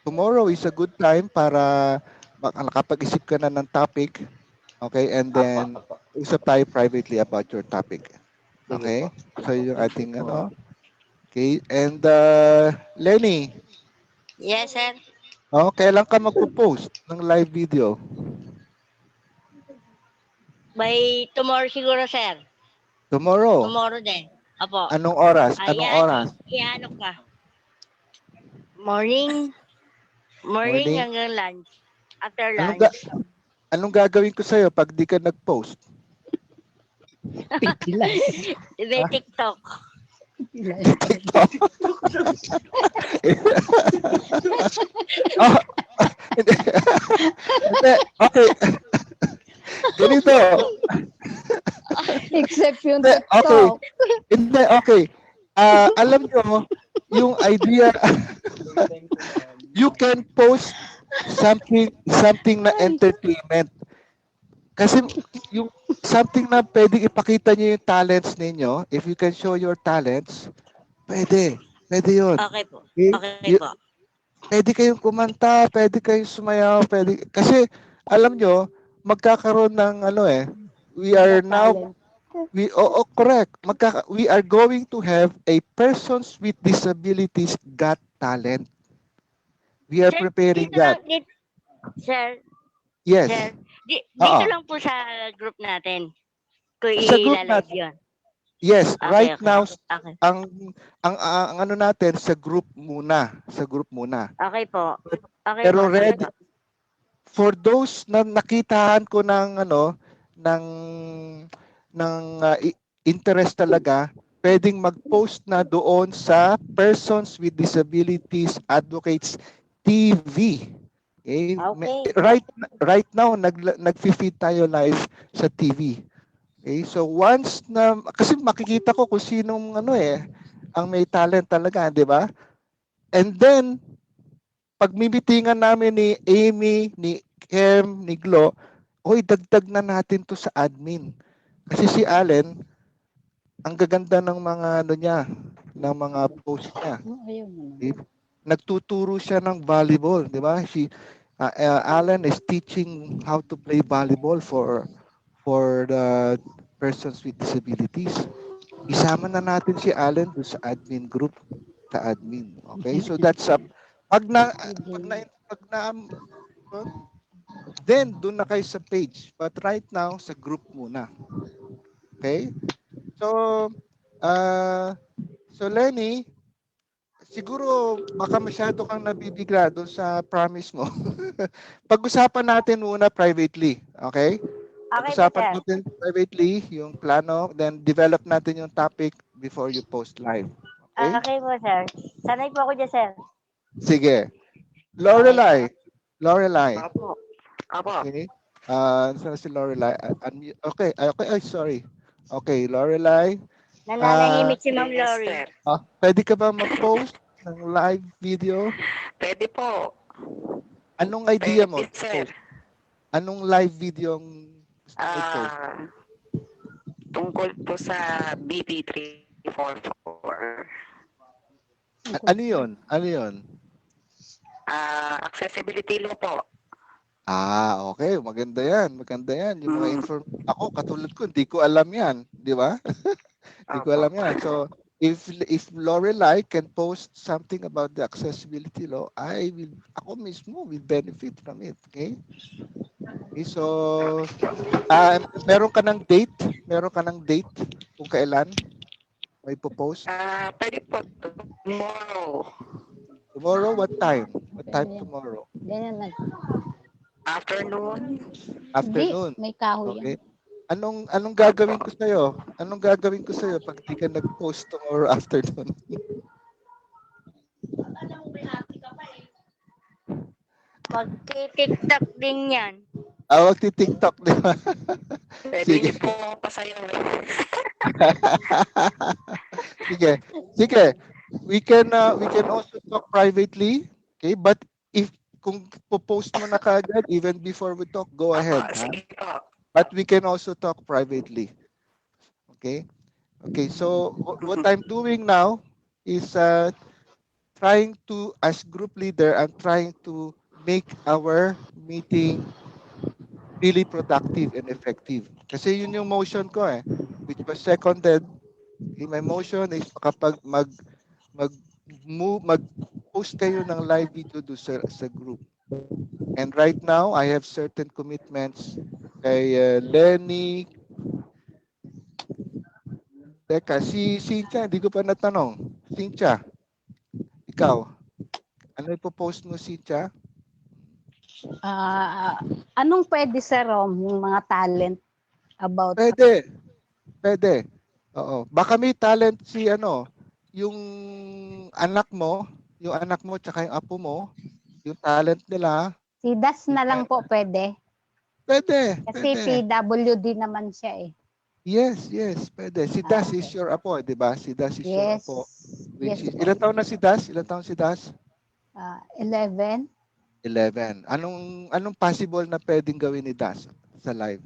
S1: tomorrow is a good time para nakapag-isip ka na ng topic. Okay, and then usap tayo privately about your topic. Okay? So, yung ating ano. Okay, and Lenny.
S3: Yes, sir.
S1: Kailan ka magpo-post ng live video?
S3: By tomorrow siguro, sir.
S1: Tomorrow?
S3: Tomorrow din. Apo.
S1: Anong oras? Anong oras?
S3: Iano ka? Morning hanggang lunch. After lunch.
S1: Anong gagawin ko sa'yo pag di ka nag-post?
S6: Pipila.
S3: May TikTok.
S1: TikTok? Hindi. Okay. Ganito.
S6: Except yung
S1: Okay.
S6: TikTok.
S1: Hindi, okay. Alam nyo, yung idea, you can post something na entertainment. Kasi yung something na pwedeng ipakita nyo yung talents ninyo, if you can show your talents, pwede. Pwede yun.
S3: Okay po.
S1: Okay?
S3: Okay po.
S1: Pwede kayong kumanta, pwede kayong sumayaw, pwede. Kasi, alam nyo, magkakaroon ng we are
S6: Got
S1: now,
S6: talent.
S1: correct. We are going to have a persons with disabilities got talent. We are
S3: Sir,
S1: preparing
S3: dito
S1: that.
S3: lang, sir,
S1: Yes.
S3: sir, dito
S1: Oo.
S3: lang po sa group natin. Kung
S1: Sa group
S3: i-live
S1: natin.
S3: yun.
S1: Yes,
S3: Okay,
S1: right
S3: okay.
S1: now
S3: Okay.
S1: ang ano natin sa group muna, sa group muna.
S3: Okay po. Okay po,
S1: Pero
S3: sige
S1: ready
S3: po.
S1: for those na nakitaan ko ng ng interest talaga, pwedeng mag-post na doon sa Persons with Disabilities Advocates TV. Okay?
S3: Okay.
S1: Right now nag-feed tayo live sa TV. Okay? So once na kasi makikita ko kung sinong ang may talent talaga, 'di ba? And then pagmimitingan namin ni Amy, ni Kem, ni Glo, oy, dagdag na natin to sa admin. Kasi si Allen, ang gaganda ng mga niya, ng mga post niya.
S6: Ayun naman.
S1: Okay? Nagtuturo siya ng volleyball, di ba? Allen is teaching how to play volleyball for the persons with disabilities. Isama na natin si Allen doon sa admin group, sa admin. Okay? So that's up. Pag na pag na pag na then doon na kayo sa page. But right now sa group muna. Okay? So Lenny, siguro baka masyado kang nabibigla doon sa promise mo. Pag-usapan natin muna privately, okay?
S3: Okay po,
S1: Pag-usapan
S3: sir.
S1: natin privately yung plano, then develop natin yung topic before you post live. Okay?
S3: Okay po, sir. Sanay po ako dyan, sir.
S1: Sige.
S3: Okay po.
S1: Lorelai.
S5: Apo. Apo.
S1: Okay. Saan si Lorelai? Okay, okay, ay, sorry. Okay, Lorelai.
S3: Nananahimik si Ma'am
S5: Yes,
S3: Lori.
S5: sir.
S1: Pwede ka ba mag-post ng live video?
S5: Pwede po.
S1: Anong idea mo?
S5: Pwede, sir.
S1: Post. Anong live video ang gusto mo i-post?
S5: Tungkol po sa BP344.
S1: Ano yun? Ano yun?
S5: Accessibility law po.
S1: Okay. Maganda yan. Maganda yan. Yung mga ako, katulad ko, hindi ko alam yan. Di ba? Hindi ko alam yan. So, if Lorelai can post something about the accessibility law, ako mismo will benefit from it. Okay? Okay, so, meron ka ng date? Meron ka ng date kung kailan may post?
S5: Pwede po tomorrow.
S1: Tomorrow, what time? What time tomorrow?
S6: Ganyan na.
S5: Afternoon.
S1: Afternoon.
S6: May kahoy
S1: Okay.
S6: yan.
S1: Anong gagawin ko sa'yo? Anong gagawin ko sa'yo pag di ka nag-post tomorrow afternoon?
S3: Pag-tiktok din yan.
S1: Magti-TikTok, di ba?
S5: Pwede
S1: Sige.
S5: niyo po pasayaw.
S1: Sige. Sige. We can also talk privately. Okay? But kung po-post mo na kaagad, even before we talk, go ahead.
S5: Sige po.
S1: But we can also talk privately. Okay? Okay, so what I'm doing now is trying to, as group leader, I'm trying to make our meeting really productive and effective. Kasi yun yung motion ko which was seconded. Okay, my motion is kapag mag-post kayo ng live video do sa group. And right now, I have certain commitments kay Lenny. Teka, si Cynthia, hindi ko pa natanong. Cynthia, ikaw, ano ipopost mo, Cynthia?
S6: Anong pwede, Sir Rom, yung mga talent about...
S1: Pwede. Oo. Baka may talent yung anak mo tsaka yung apo mo, yung talent nila.
S6: Si Das na lang po pwede.
S1: Pwede.
S6: Kasi PWD naman siya eh.
S1: Yes, pwede. Si Das is your apo, di ba? Si Das is your apo. Ilan taon na si Das?
S6: 11.
S1: 11. Anong possible na pwedeng gawin ni Das sa live?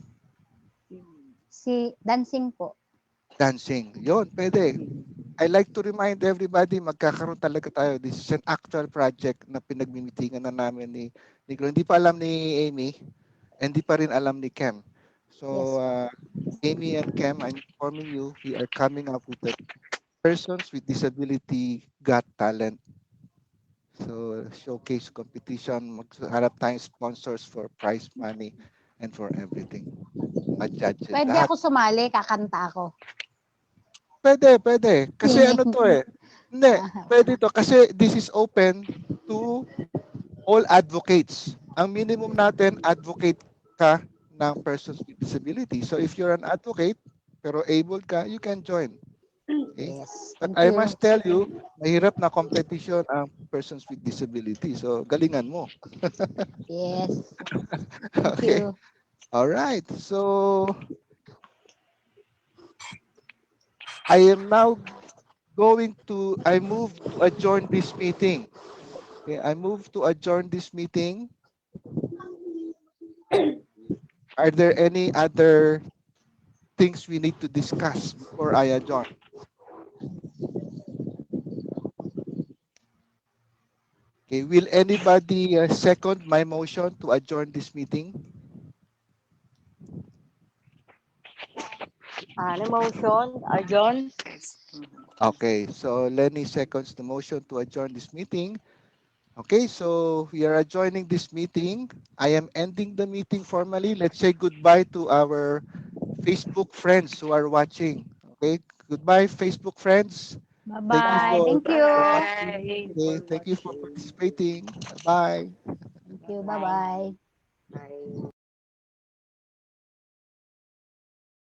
S6: Si dancing po.
S1: Dancing. Yun, pwede. I like to remind everybody, magkakaroon talaga tayo. This is an actual project na pinagmimitingan na namin ni Glo. Hindi pa alam ni Amy, and hindi pa rin alam ni Kem.
S6: Yes.
S1: So, Amy and Kem, I'm informing you, we are coming up with the Persons with Disability Got Talent. So, showcase competition, magharap tayong sponsors for prize money and for everything. Mga judges,
S6: Pwede
S1: lahat.
S6: ako sumali, kakanta ako.
S1: Pwede. Kasi ano to eh. Hindi, pwede to. Kasi this is open to all advocates. Ang minimum natin, advocate ka ng persons with disability. So if you're an advocate, pero able ka, you can join. Okay?
S6: Yes,
S1: But
S6: thank
S1: I
S6: you.
S1: must tell you, mahirap na competition ang persons with disability. So galingan mo.
S6: Yes, thank
S1: Okay?
S6: you.
S1: All right. So I am now I move to adjourn this meeting. Okay, I move to adjourn this meeting. Are there any other things we need to discuss before I adjourn? Okay, will anybody second my motion to adjourn this meeting?
S3: Motion, Arjon.
S1: Okay, so Lenny seconds the motion to adjourn this meeting. Okay, so we are adjourning this meeting. I am ending the meeting formally. Let's say goodbye to our Facebook friends who are watching. Okay, goodbye, Facebook friends. Thank you
S6: Bye-bye.
S1: for
S6: Thank you.
S1: watching. Okay, thank you for participating. Bye bye.
S6: Thank you. Bye-bye.
S5: Bye.